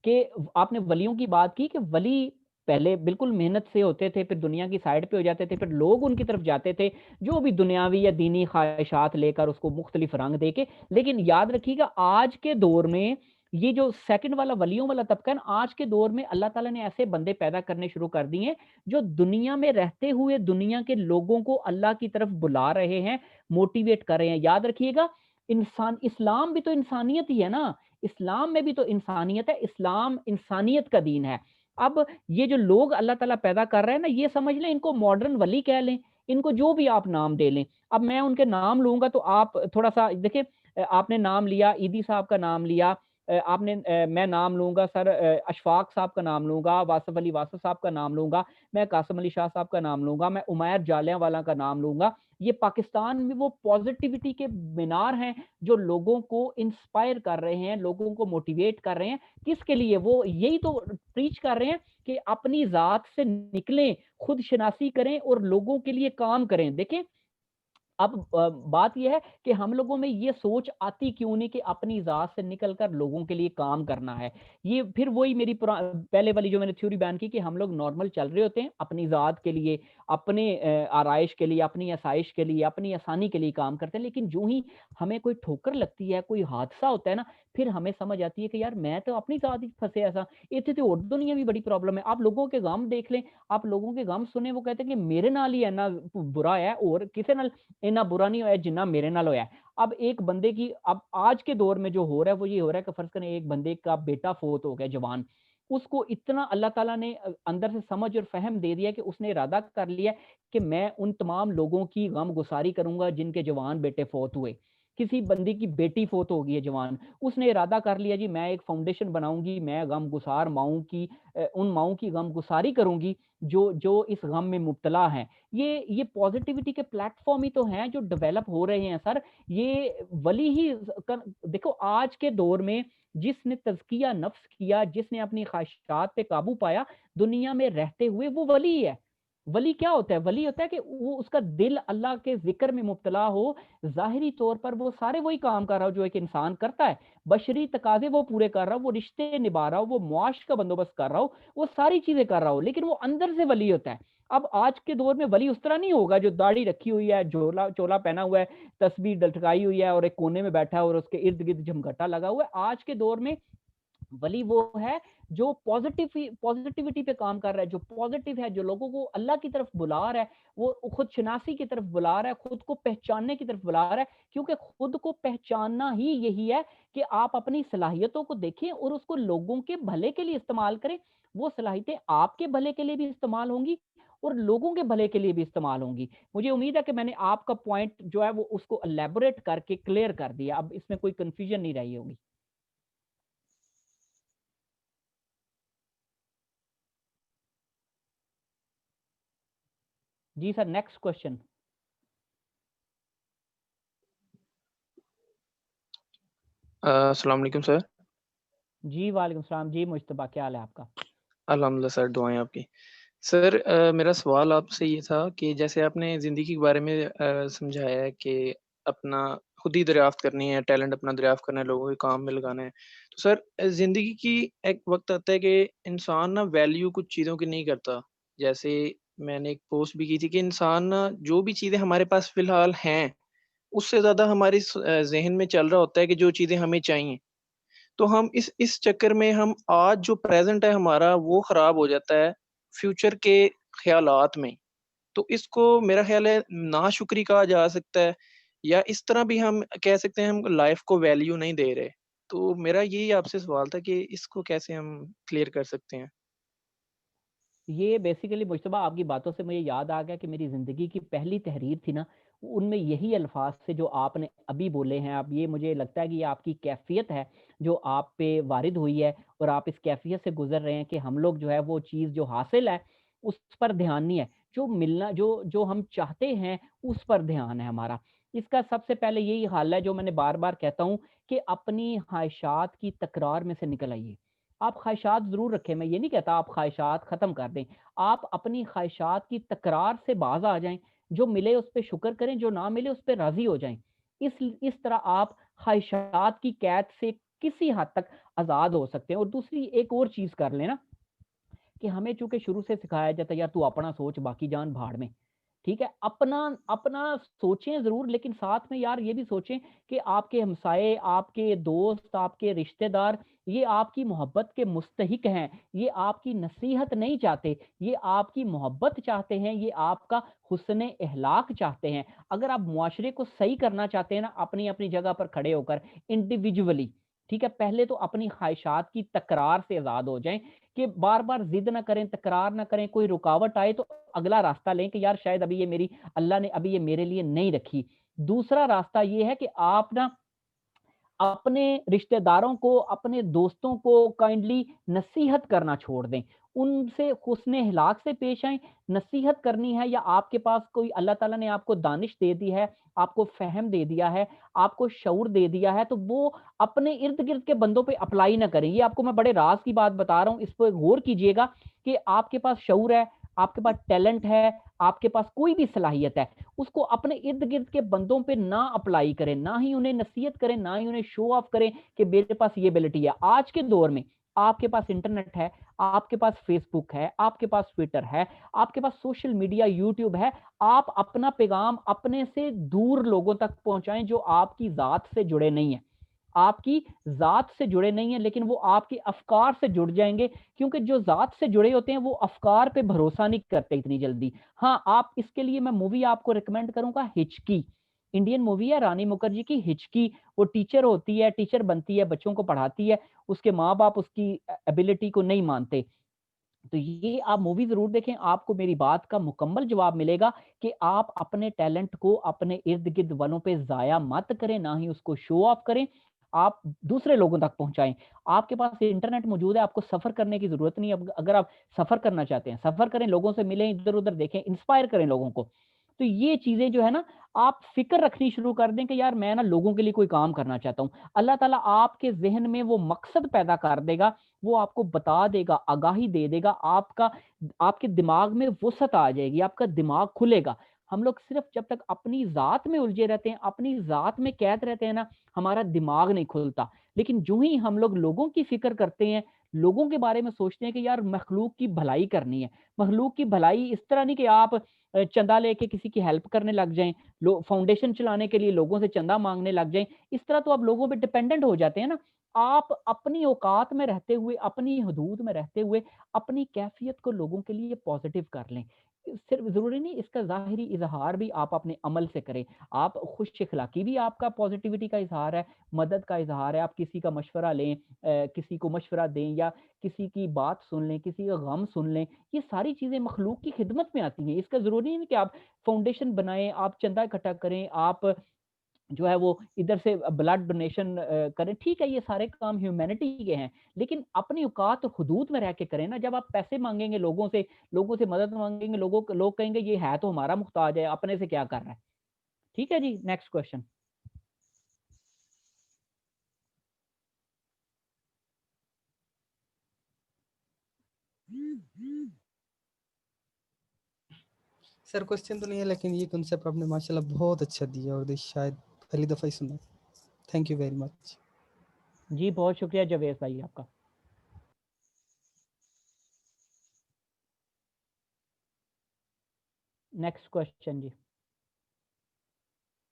Speaker 1: कि आपने वलियों की बात की कि वली पहले बिल्कुल मेहनत से होते थे, फिर दुनिया की साइड पे हो जाते थे, फिर लोग उनकी तरफ जाते थे, जो भी दुनियावी या दीनी ख़्वाहिशात लेकर उसको मुख्तलिफ रंग देके। लेकिन याद रखिएगा आज के दौर में ये जो सेकंड वाला वलियों वाला तबका है ना, आज के दौर में अल्लाह ताला ने ऐसे बंदे पैदा करने शुरू कर दिए हैं, जो दुनिया में रहते हुए दुनिया के लोगों को अल्लाह की तरफ बुला रहे हैं, मोटिवेट कर रहे हैं। याद रखिएगा इस्लाम भी तो इंसानियत ही है ना। इस्लाम में भी तो इंसानियत है, इस्लाम इंसानियत का दीन है। अब ये जो लोग अल्लाह ताला पैदा कर रहे हैं ना, ये समझ लें इनको मॉडर्न वली कह लें, इनको जो भी आप नाम दे लें। अब मैं उनके नाम लूँगा तो आप थोड़ा-सा देखिए आपने नाम लिया, ईदी साहब का नाम लिया मैं नाम लूँगा सर अशफाक साहब का नाम लूँगा, वासिफ़ अली वासफ़ साहब का नाम लूँगा, मैं कासिम अली शाह साहब का नाम लूँगा, मैं उमैर जालियांवाला का नाम लूँगा। ये पाकिस्तान में वो पॉज़िटिविटी के मीनार हैं जो लोगों को इंस्पायर कर रहे हैं, लोगों को मोटिवेट कर रहे हैं। किसके लिए? वो यही तो प्रीच कर रहे हैं कि अपनी ज़ात से निकलें, खुद शनासी करें और लोगों के लिए काम करें। देखें अब बात ये है कि हम लोगों में ये सोच आती क्यों नहीं कि अपनी ज़ात से निकल कर लोगों के लिए काम करना है। ये फिर वही मेरी पहले वाली जो मैंने थ्योरी बयान की कि हम लोग नॉर्मल चल रहे होते हैं, अपनी ज़ात के लिए, अपने आराइश के लिए, अपनी आसाइश के लिए, अपनी आसानी के लिए काम करते हैं। लेकिन जो ही हमें कोई ठोकर लगती है, कोई हादसा होता है ना, फिर हमें समझ आती है कि यार मैं तो अपनी ज़ात ही फँसे ऐसा, इत्थे ते होर दुनिया भी बड़ी प्रॉब्लम है। आप लोगों के गम देख लें, आप लोगों के गम सुने, वो कहते हैं कि मेरे नाल ही इन्ना बुरा है और किसे नाल इन्ना बुरा नहीं होया जिन्ना मेरे नाल होया है। अब एक बंदे की अब आज के दौर में जो हो रहा है वो ये हो रहा है कि फ़र्ज़ करें एक बंदे का बेटा फ़ौत हो गया जवान। उसको इतना अल्लाह ताला ने अंदर से समझ और फ़हम दे दिया कि उसने इरादा कर लिया कि मैं उन तमाम लोगों की गमगुसारी करूँगा जिनके जवान बेटे फ़ौत हुए। किसी बंदे की बेटी फ़ौत हो गई है जवान, उसने इरादा कर लिया जी मैं एक फ़ाउंडेशन बनाऊँगी, मैं गमगुसार माँओं की उन माँओं की गमगुसारी करूँगी जो जो इस गम में मुब्तला हैं। ये पॉज़िटिविटी के प्लेटफ़ॉर्म ही तो हैं जो डेवलप हो रहे हैं सर। ये वली ही कर देखो आज के दौर में जिसने तज़किया नफ्स किया, जिसने अपनी ख़्वाहिशात पे काबू पाया, दुनिया में रहते हुए वो वली है। वली क्या होता है? वली होता है कि वो उसका दिल अल्लाह के ज़िक्र में मुब्तला हो, ज़ाहिरी तौर पर वो सारे वही काम कर रहा हो जो एक इंसान करता है। बशरी तकाज़े वो पूरे कर रहा हो, वो रिश्ते निभा रहा हो, वो मुआश का बंदोबस्त कर रहा हो, वो सारी चीज़ें कर रहा हो, लेकिन वो अंदर से वली होता है। अब आज के दौर में वली उस तरह नहीं होगा जो दाढ़ी रखी हुई है, झोला चोला पहना हुआ है, तस्बीह लटकाई हुई है और एक कोने में बैठा है और उसके इर्द-गिर्द झमघटा लगा हुआ है। आज के दौर में वली वो है जो पॉजिटिविटी पे काम कर रहा है, जो पॉजिटिव है, जो लोगों को अल्लाह की तरफ बुला रहा है, वो खुद शनासी की तरफ बुला रहा है, खुद को पहचानने की तरफ बुला रहा है, क्योंकि खुद को पहचानना ही यही है कि आप अपनी सलाहियतों को देखें और उसको लोगों के भले के लिए इस्तेमाल करें। वो सलाहियतें आपके भले के लिए भी इस्तेमाल होंगी और लोगों के भले के लिए भी इस्तेमाल होंगी। मुझे उम्मीद है कि मैंने आपका पॉइंट जो है वो उसको एलैबोरेट करके क्लियर कर दिया। अब इसमें कोई कन्फ्यूजन नहीं रही होगी। जी सर, नेक्स्ट क्वेश्चन।
Speaker 3: अस्सलाम वालेकुम सर।
Speaker 1: जी, वालेकुम सलाम। जी, मुज्तबा क्या हाल है आपका?
Speaker 3: अल्हम्दुलिल्लाह सर, दुआएँ आपकी। सर मेरा सवाल आपसे ये था कि जैसे आपने ज़िंदगी के बारे में समझाया है कि अपना खुद ही दरियाफ्त करनी है, टैलेंट अपना दरियाफ्त करना है, लोगों के काम में लगाना है। तो सर ज़िंदगी की एक वक़्त आता है कि इंसान ना वैल्यू कुछ चीज़ों की नहीं करता। जैसे मैंने एक पोस्ट भी की थी कि इंसान ना जो भी चीज़ें हमारे पास फ़िलहाल हैं, उससे ज़्यादा हमारे ज़हन में चल रहा होता है कि जो चीज़ें हमें चाहिए। तो हम इस चक्कर में हम आज जो प्रेज़ेंट है हमारा वो ख़राब हो जाता है फ्यूचर के ख़यालात में। तो इसको मेरा ख़्याल है नाशुक्री कहा जा सकता है या इस तरह भी हम कह सकते हैं हम लाइफ़ को वैल्यू नहीं दे रहे। तो मेरा यही आपसे सवाल था कि इसको कैसे हम क्लियर कर सकते हैं?
Speaker 1: ये बेसिकली मुज्तबा आपकी बातों से मुझे याद आ गया कि मेरी ज़िंदगी की पहली तहरीर थी ना, उनमें यही अल्फ़ाज़ थे जो आपने अभी बोले हैं। अब ये मुझे लगता है कि ये आपकी कैफ़ियत है, जो आप पे वारिद हुई है और आप इस कैफ़ियत से गुज़र रहे हैं कि हम लोग जो है वो चीज़ जो हासिल है, उस पर ध्यान नहीं है। जो मिलना जो जो हम चाहते हैं, उस पर ध्यान है हमारा। इसका सबसे पहले यही हल है जो मैंने बार-बार कहता हूँ कि अपनी ख़्वाहिशात की तकरार में से निकल आइए। आप ख़्वाहिशात ज़रूर रखें, मैं ये नहीं कहता आप ख़्वाहिशात ख़त्म कर दें। आप अपनी ख़्वाहिशात की तकरार से बाज़ आ जाएँ, जो मिले उस पे शुक्र करें, जो ना मिले उस पे राज़ी हो जाएँ। इस तरह आप ख़्वाहिशात की कैद से किसी हद तक आज़ाद हो सकते हैं और दूसरी एक और चीज़ कर लें ना कि हमें चूँकि शुरू से सिखाया जाता है यार तू अपना सोच बाकी जान भाड़ में। ठीक है? अपना अपना सोचें ज़रूर लेकिन साथ में यार ये भी सोचें कि आपके हमसाये, आपके दोस्त, आपके रिश्तेदार ये आपकी मोहब्बत के मुस्तहिक हैं। ये आपकी नसीहत नहीं चाहते, ये आपकी मोहब्बत चाहते हैं, ये आपका हुस्न इख़लाक़ चाहते हैं। अगर आप मुआशरे को सही करना चाहते हैं ना अपनी-अपनी जगह पर खड़े होकर इंडिविजुअली, ठीक है? पहले तो अपनी ख़्वाहिशात की तकरार से आज़ाद हो जाएँ कि बार-बार ज़िद ना करें, तकरार ना करें, कोई रुकावट आए तो अगला रास्ता लें कि यार शायद अभी ये मेरी अल्लाह ने अभी ये मेरे लिए नहीं रखी। दूसरा रास्ता ये है कि आप ना अपने रिश्तेदारों को, अपने दोस्तों को काइंडली नसीहत करना छोड़ दें। उनसे हुस्न इख़लाक़ से पेश आएँ, नसीहत करनी है या आपके पास कोई अल्लाह ताला ने आपको दानिश दे दी है, आपको फ़हम दे दिया है, आपको शऊर दे दिया है, तो वो अपने इर्द-गिर्द के बंदों पे अप्लाई ना करें। ये आपको मैं बड़े राज़ की बात बता रहा हूँ, इस पे गौर कीजिएगा कि आपके पास शऊर है, आपके पास टैलेंट है, आपके पास कोई भी सलाहियत है, उसको अपने इर्द-गिर्द के बंदों पे ना अप्लाई करें, ना ही उन्हें नसीहत करें, ना ही उन्हें शो ऑफ करें कि मेरे पास ये एबिलिटी है। आज के दौर में आपके पास इंटरनेट है, आपके पास फ़ेसबुक है, आपके पास ट्विटर है, आपके पास सोशल मीडिया, यूट्यूब है। आप अपना पैगाम अपने से दूर लोगों तक पहुँचाएँ जो आपकी ज़ात से जुड़े नहीं हैं। आपकी ज़ात से जुड़े नहीं हैं लेकिन वो आपके अफ़कार से जुड़ जाएँगे क्योंकि जो ज़ात से जुड़े होते हैं वो अफ़कार पे भरोसा नहीं करते इतनी जल्दी। हाँ, आप इसके लिए मैं मूवी आपको रिकमेंड करूँगा हिचकी। इंडियन मूवी है रानी मुखर्जी की हिचकी। वो टीचर होती है, टीचर बनती है, बच्चों को पढ़ाती है, उसके माँ-बाप उसकी एबिलिटी को नहीं मानते। तो ये आप मूवी ज़रूर देखें, आपको मेरी बात का मुकम्मल जवाब मिलेगा कि आप अपने टैलेंट को अपने इर्द-गिर्द वालों पे ज़ाया मत करें, ना ही उसको शो ऑफ करें। आप दूसरे लोगों तक पहुँचाएँ। आपके पास इंटरनेट मौजूद है, आपको सफ़र करने की ज़रूरत नहीं है। अब अगर आप सफ़र करना चाहते हैं, सफ़र करें, लोगों से मिलें, इधर-उधर देखें, इंस्पायर करें लोगों को। तो ये चीज़ें जो है ना, आप फ़िक्र रखनी शुरू कर दें कि यार मैं ना लोगों के लिए कोई काम करना चाहता हूँ। अल्लाह ताला आपके ज़हन में वो मकसद पैदा कर देगा, वो आपको बता देगा, आगाही दे देगा, आपके दिमाग में वुसअत आ जाएगी, आपका दिमाग खुलेगा। हम लोग सिर्फ़ जब तक अपनी ज़ात में उलझे रहते हैं, अपनी ज़ात में कैद रहते हैं ना, हमारा दिमाग नहीं खुलता। लेकिन जो ही हम लोग लोगों की फ़िक्र करते हैं, लोगों के बारे में सोचते हैं कि यार मखलूक की भलाई करनी है। मखलूक की भलाई इस तरह नहीं कि आप चंदा लेके किसी की हेल्प करने लग जाएँ, लो फाउंडेशन चलाने के लिए लोगों से चंदा माँगने लग जाएँ, इस तरह तो आप लोगों पे डिपेंडेंट हो जाते हैं ना। आप अपनी औकात में रहते हुए, अपनी हदूद में रहते हुए, अपनी कैफ़ियत को लोगों के लिए पॉज़िटिव कर लें। सिर्फ़ ज़रूरी नहीं इसका ज़ाहिरी इज़हार भी आप अपने अमल से करें। आप खुश इख़लाक़ी भी आपका पॉज़िटिविटी का इज़हार है, मदद का इज़हार है, आप किसी का मशवरा लें किसी को मशवरा दें या किसी की बात सुन लें, किसी का गम सुन लें, ये सारी चीज़ें मखलूक की खिदमत में आती हैं। इसका ज़रूरी नहीं कि आप फाउंडेशन बनाएँ, आप चंदा इकट्ठा करें, आप जो है वो इधर से ब्लड डोनेशन करें, ठीक है ये सारे काम ह्यूमैनिटी के हैं, लेकिन अपनी औकात और हुदूद में रह के करें ना, जब आप पैसे माँगेंगे लोगों से मदद माँगेंगे, लोग कहेंगे ये है तो हमारा मुहताज है, अपने से क्या कर रहा है? ठीक है जी, नेक्स्ट क्वेश्चन।
Speaker 6: सर क्वेश्चन तो नहीं है लेकिन ये कॉन्सेप्ट आपने माशाल्लाह बहुत अच्छा दिया और शायद पहली दफ़ा ही सुना। Thank you very much.
Speaker 1: जी बहुत शुक्रिया जवेद भाई आपका। नेक्स्ट क्वेश्चन जी।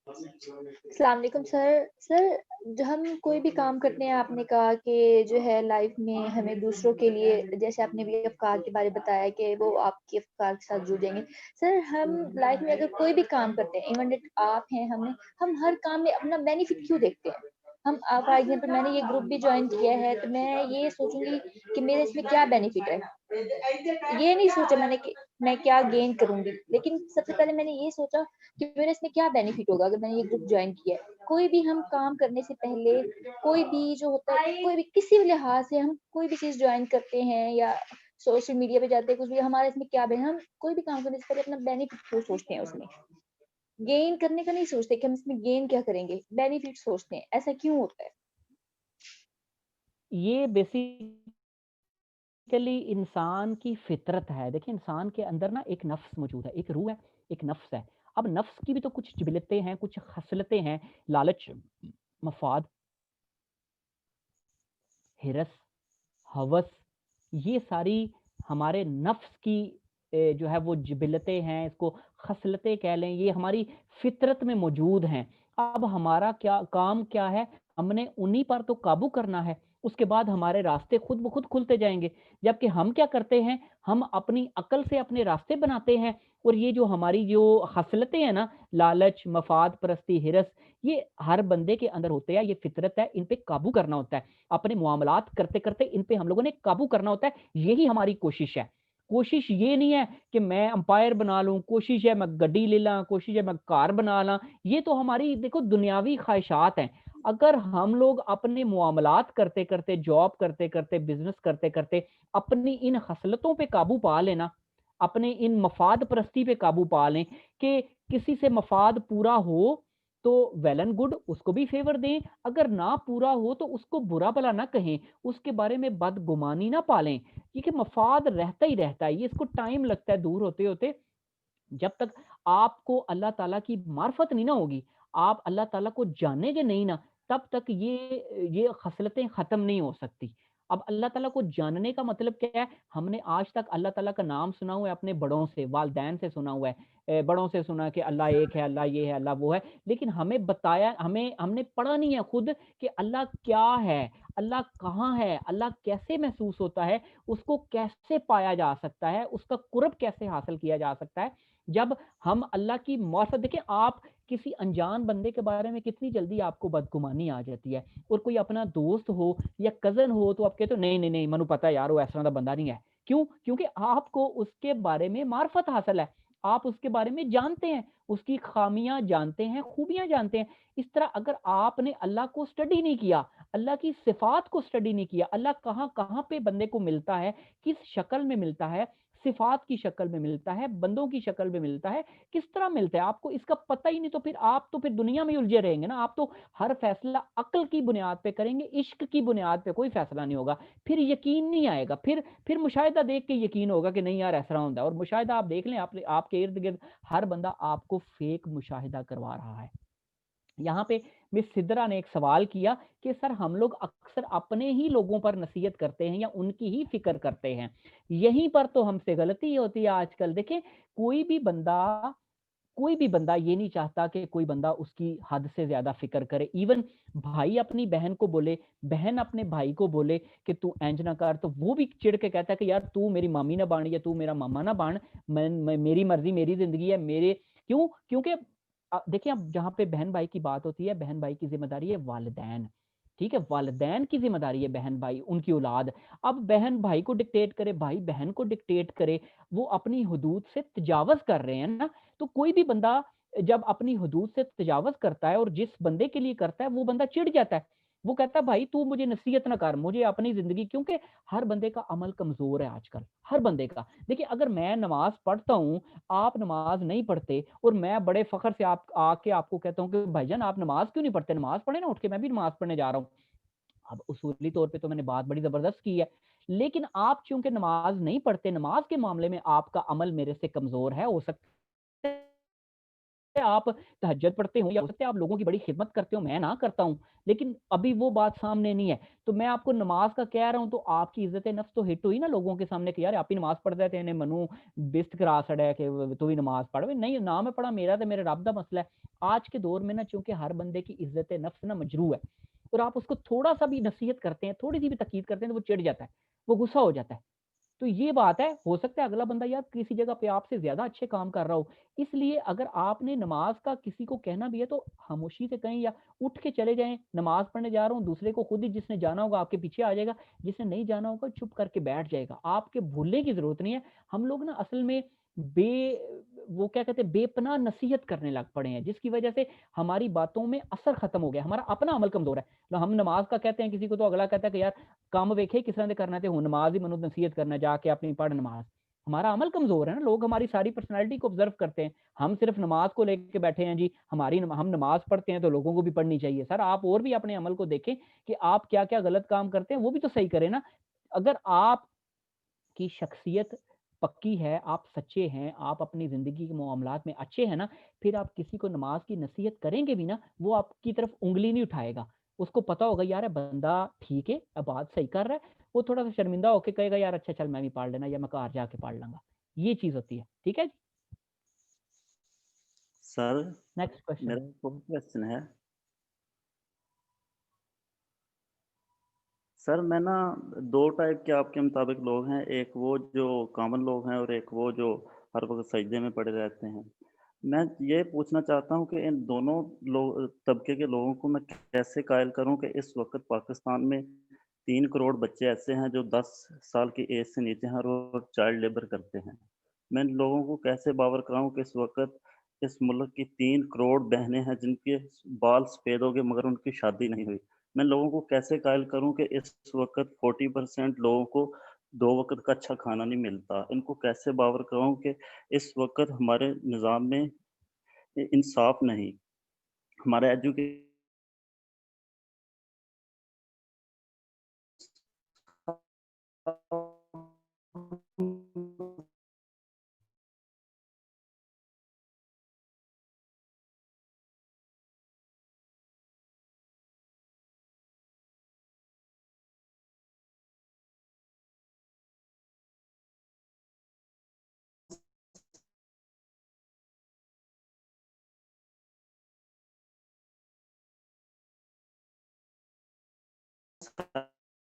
Speaker 8: अस्सलाम वालेकुम सर जो हम कोई भी काम करते हैं, आपने कहा कि जो है लाइफ में हमें दूसरों के लिए, जैसे आपने भी अफ़कार के बारे में बताया कि वो आपके अफ़कार के साथ जुड़ जाएंगे। सर हम लाइफ में अगर कोई भी काम करते हैं, इवन इट आप हैं, हम हर काम में अपना बेनिफिट क्यों देखते हैं? हम फॉर एग्जाम्पल मैंने ये ग्रुप भी ज्वाइन किया है, तो मैं ये सोचूंगी कि मेरे इसमें क्या बेनिफिट है। ये नहीं सोचा मैंने कि मैं क्या गेन करूंगी, लेकिन सबसे पहले मैंने ये सोचा कि मेरे इसमें क्या बेनिफिट होगा अगर मैंने ये ग्रुप ज्वाइन किया है। कोई भी हम काम करने से पहले, कोई भी जो होता है, कोई भी किसी भी लिहाज से हम कोई भी चीज ज्वाइन करते हैं या सोशल मीडिया पे जाते हैं, कुछ भी हमारे इसमें क्या बेनिफिट, हम कोई भी काम करने से पहले अपना बेनिफिट क्यों सोचते हैं, उसमें गेन करने का नहीं सोचते कि हम इसमें गेन क्या करेंगे, बेनिफिट सोचते हैं। ऐसा क्यों होता है?
Speaker 1: ये बेसिकली इंसान की फितरत है। देखिए इंसान के अंदर ना एक नफ्स मौजूद है, एक रूह है, एक नफ्स है। अब नफ्स की भी तो कुछ जिबिलतें हैं, कुछ खसलतें हैं, लालच, मफाद, हिरस, हवस, ये सारी हमारे नफ्स की जो है वो जिबिलतें हैं, इसको खसलतें कह लें, ये हमारी फितरत में मौजूद हैं। अब हमारा क्या काम क्या है, हमने उन्हीं पर तो काबू करना है, उसके बाद हमारे रास्ते खुद ब खुद खुलते जाएंगे। जबकि हम क्या करते हैं, हम अपनी अकल से अपने रास्ते बनाते हैं, और ये जो हमारी जो खसलतें हैं ना, लालच, मफाद परस्ती, हिरस, ये हर बंदे के अंदर होते हैं, ये फितरत है, इन पे काबू करना होता है। अपने मुआमलात करते-करते इन पे हम लोगों ने काबू करना होता है, यही हमारी कोशिश है। कोशिश ये नहीं है कि मैं अंपायर बना लूँ, कोशिश है मैं गड्डी ले ला, कोशिश है मैं कार बना ला, ये तो हमारी देखो दुनियावी ख्वाहिशात हैं। अगर हम लोग अपने मुआमलात करते-करते, जॉब करते-करते, बिज़नेस करते-करते अपनी इन खसलतों पे काबू पा लें ना, अपने इन मफ़ाद परस्ती पे काबू पा लें कि किसी से मफ़ाद पूरा हो तो वेल एंड गुड, उसको भी फ़ेवर दें, अगर ना पूरा हो तो उसको बुरा भला ना कहें, उसके बारे में बदगुमानी ना पालें, क्योंकि मफ़ाद रहता ही रहता है, ये इसको टाइम लगता है दूर होते-होते। जब तक आपको अल्लाह ताला की मार्फत नहीं ना होगी, आप अल्लाह ताला को जानेंगे नहीं ना, तब तक ये खसलतें ख़त्म नहीं हो सकती। अब अल्लाह ताला को जानने का मतलब क्या है? हमने आज तक अल्लाह ताला का नाम सुना हुआ है अपने बड़ों से, वालिदैन से सुना हुआ है। बड़ों से सुना कि अल्लाह एक है, अल्लाह ये है, अल्लाह वो है। लेकिन हमें बताया हमने पढ़ा नहीं है खुद कि अल्लाह क्या है? अल्लाह कहाँ है? अल्लाह कैसे महसूस होता है? उसको कैसे पाया जा सकता है? उसका कुर्ब कैसे हासिल किया जा सकता है? जब हम अल्लाह की मार्फत देखिए, आप किसी अनजान बंदे के बारे में कितनी जल्दी आपको बदगुमानी आ जाती है, और कोई अपना दोस्त हो या कज़न हो तो आप कहते हो नहीं, नहीं, नहीं मैनू पता है यार वो इस तरह दा बंदा नहीं है। क्यों? क्योंकि आपको उसके बारे में मार्फत हासिल है। आप उसके बारे में जानते हैं, उसकी खामियाँ जानते हैं, खूबियाँ जानते हैं। इस तरह अगर आपने अल्लाह को स्टडी नहीं किया, अल्लाह की सिफ़ात को स्टडी नहीं किया, अल्लाह कहाँ-कहाँ पे बंदे को मिलता है, किस शक्ल में मिलता है, सिफ़ात की शक्ल में मिलता है, बंदों की शक्ल में मिलता है, किस तरह मिलता है, आपको इसका पता ही नहीं, तो फिर आप तो फिर दुनिया में ही उलझे रहेंगे ना। आप तो हर फ़ैसला अक्ल की बुनियाद पे करेंगे, इश्क की बुनियाद पे कोई फ़ैसला नहीं होगा। फिर यकीन नहीं आएगा, फिर मुशाहिदा देख के यकीन होगा कि नहीं यार इस तरह होता है, और मुशाहिदा आप देख लें, आपके इर्द-गिर्द हर बंदा आपको फ़ेक मुशाहिदा करवा रहा है। यहाँ पे मिस सिद्रा ने एक सवाल किया कि सर हम लोग अक्सर अपने ही लोगों पर नसीहत करते हैं या उनकी ही फ़िक्र करते हैं। यहीं पर तो हमसे गलती होती है आजकल। देखिए कोई भी बंदा ये नहीं चाहता कि कोई बंदा उसकी हद से ज़्यादा फ़िक्र करे। इवन भाई अपनी बहन को बोले, बहन अपने भाई को बोले कि तू इंज ना कर, तो वो भी चिढ़ के कहता है कि यार तू मेरी मामी ना बन या तू मेरा मामा ना बन, मैं मेरी मर्ज़ी मेरी ज़िंदगी है, मेरे क्यों? क्योंकि देखिए अब जहाँ पे बहन-भाई की बात होती है, बहन-भाई की ज़िम्मेदारी है वालिदैन, ठीक है? वालिदैन की ज़िम्मेदारी है बहन-भाई, उनकी औलाद। अब बहन भाई को डिक्टेट करे, भाई बहन को डिक्टेट करे, वो अपनी हुदूद से तजावज़ कर रहे हैं ना। तो कोई भी बंदा जब अपनी हुदूद से तजावज़ करता है और जिस बंदे के लिए करता है, वो बंदा चिढ़ जाता है। वो कहता है भाई तू मुझे नसीहत ना कर, मुझे अपनी ज़िंदगी, क्योंकि हर बंदे का अमल कमज़ोर है आजकल, हर बंदे का। देखिए अगर मैं नमाज़ पढ़ता हूँ, आप नमाज़ नहीं पढ़ते, और मैं बड़े फ़ख्र से आप आके आपको कहता हूँ कि भाईजान आप नमाज़ क्यों नहीं पढ़ते? नमाज़ पढ़े ना उठ के, मैं भी नमाज़ पढ़ने जा रहा हूँ। अब उसूली तौर पे तो मैंने बात बड़ी ज़बरदस्त की है, लेकिन आप चूँकि नमाज़ नहीं पढ़ते, नमाज़ के मामले में आपका अमल मेरे से कमज़ोर है, हो सकता है है आप तहज्जुद पढ़ते हो या हो सकता है आप लोगों की बड़ी खिदमत करते हो, मैं ना करता हूँ, लेकिन अभी वो बात सामने नहीं है। तो मैं आपको नमाज़ का कह रहा हूँ, तो आपकी इज़्ज़त-ए-नफ़्स तो हिट हुई ना लोगों के सामने कि यार आप ही नमाज़ पढ़दा ते इन्हें मनु बिस्त करा छड़िया कि तू भी नमाज़ पढ़। नहीं, ना मैं पढ़ा, मेरा ते मेरे रब दा मसला है। आज के दौर में ना चूँकि हर बंदे की इज़्ज़त-ए-नफ़्स ना मजरूह है और आप उसको थोड़ा-सा भी नसीहत करते हैं, थोड़ी-सी भी तकीद करते हैं, तो वो चिढ़ जाता है, वो गुस्सा हो जाता है। तो ये बात है, हो सकता है अगला बंदा यार किसी जगह पे आपसे ज़्यादा अच्छे काम कर रहा हो। इसलिए अगर आपने नमाज़ का किसी को कहना भी है तो खामोशी से कहें या उठ के चले जाएँ, नमाज़ पढ़ने जा रहा हूँ, दूसरे को खुद ही जिसने जाना होगा आपके पीछे आ जाएगा, जिसने नहीं जाना होगा चुप करके बैठ जाएगा। आपके भूलने की ज़रूरत नहीं है। हम लोग ना असल में बे वो क्या कहते हैं बेपनाह नसीहत करने लग पड़े हैं, जिसकी वजह से हमारी बातों में असर खत्म हो गया। हमारा अपना अमल कमज़ोर है। तो हम नमाज़ का कहते हैं किसी को तो अगला कहता है कि यार ਕੰਮ ਵੇਖੇ ਕਿਸ ਤਰ੍ਹਾਂ ਦੇ ਕਰਨਾ ਤੇ ਹੁਣ नमाज ही ਮੈਨੂੰ नसीहत करना है, जाके अपनी पढ़ नमाज। हमारा अमल कमज़ोर है ना, लोग हमारी सारी पर्सनैलिटी को ऑब्ज़र्व करते हैं। हम सिर्फ़ नमाज को लेके बैठे हैं जी, हम नमाज पढ़ते हैं तो लोगों को भी पढ़नी चाहिए। सर आप और भी अपने अमल को देखें कि आप क्या-क्या गलत काम करते हैं, वो भी तो सही करें ना। अगर आपकी शख्सियत पक्की है, आप सच्चे हैं, आप अपनी ज़िंदगी के मामलात में अच्छे हैं ना, फिर आप किसी को नमाज की नसीहत करेंगे भी ना, वो आपकी तरफ उँगली नहीं उठाएगा। उसको पता होगा यार ये बंदा ठीक है, बात सही कर रहा है, वो थोड़ा-सा शर्मिंदा होके कहेगा यार अच्छा चल मैं भी पढ़ लेना या मैं घर जाके पढ़ लूँगा। ये चीज़ होती है, ठीक है जी?
Speaker 7: Sir
Speaker 1: next question.
Speaker 7: मेरा एक और क्वेश्चन है। सर मैं ना 2 टाइप के आपके मुताबिक लोग हैं, एक वो जो कॉमन लोग हैं और एक वो जो हर वक़्त सजदे में पड़े रहते हैं। मैं ये पूछना चाहता हूँ कि इन दोनों तबके के लोगों को मैं कैसे कायल करूँ कि इस वक़्त पाकिस्तान में 3 करोड़ बच्चे ऐसे हैं जो 10 साल की एज से नीचे हैं और वो चाइल्ड लेबर करते हैं। मैं इन लोगों को कैसे बावर कराऊँ कि इस वक़्त इस मुल्क की 3 करोड़ बहनें हैं जिनके बाल सफ़ेद हो गए मगर उनकी शादी नहीं हुई। मैं लोगों को कैसे कायल करूँ कि इस वक़्त 40% लोगों को 2 वक़्त का अच्छा खाना नहीं मिलता। इनको कैसे बावर कराऊँ कि इस वक़्त हमारे निज़ाम में इंसाफ़ नहीं, हमारा एजुके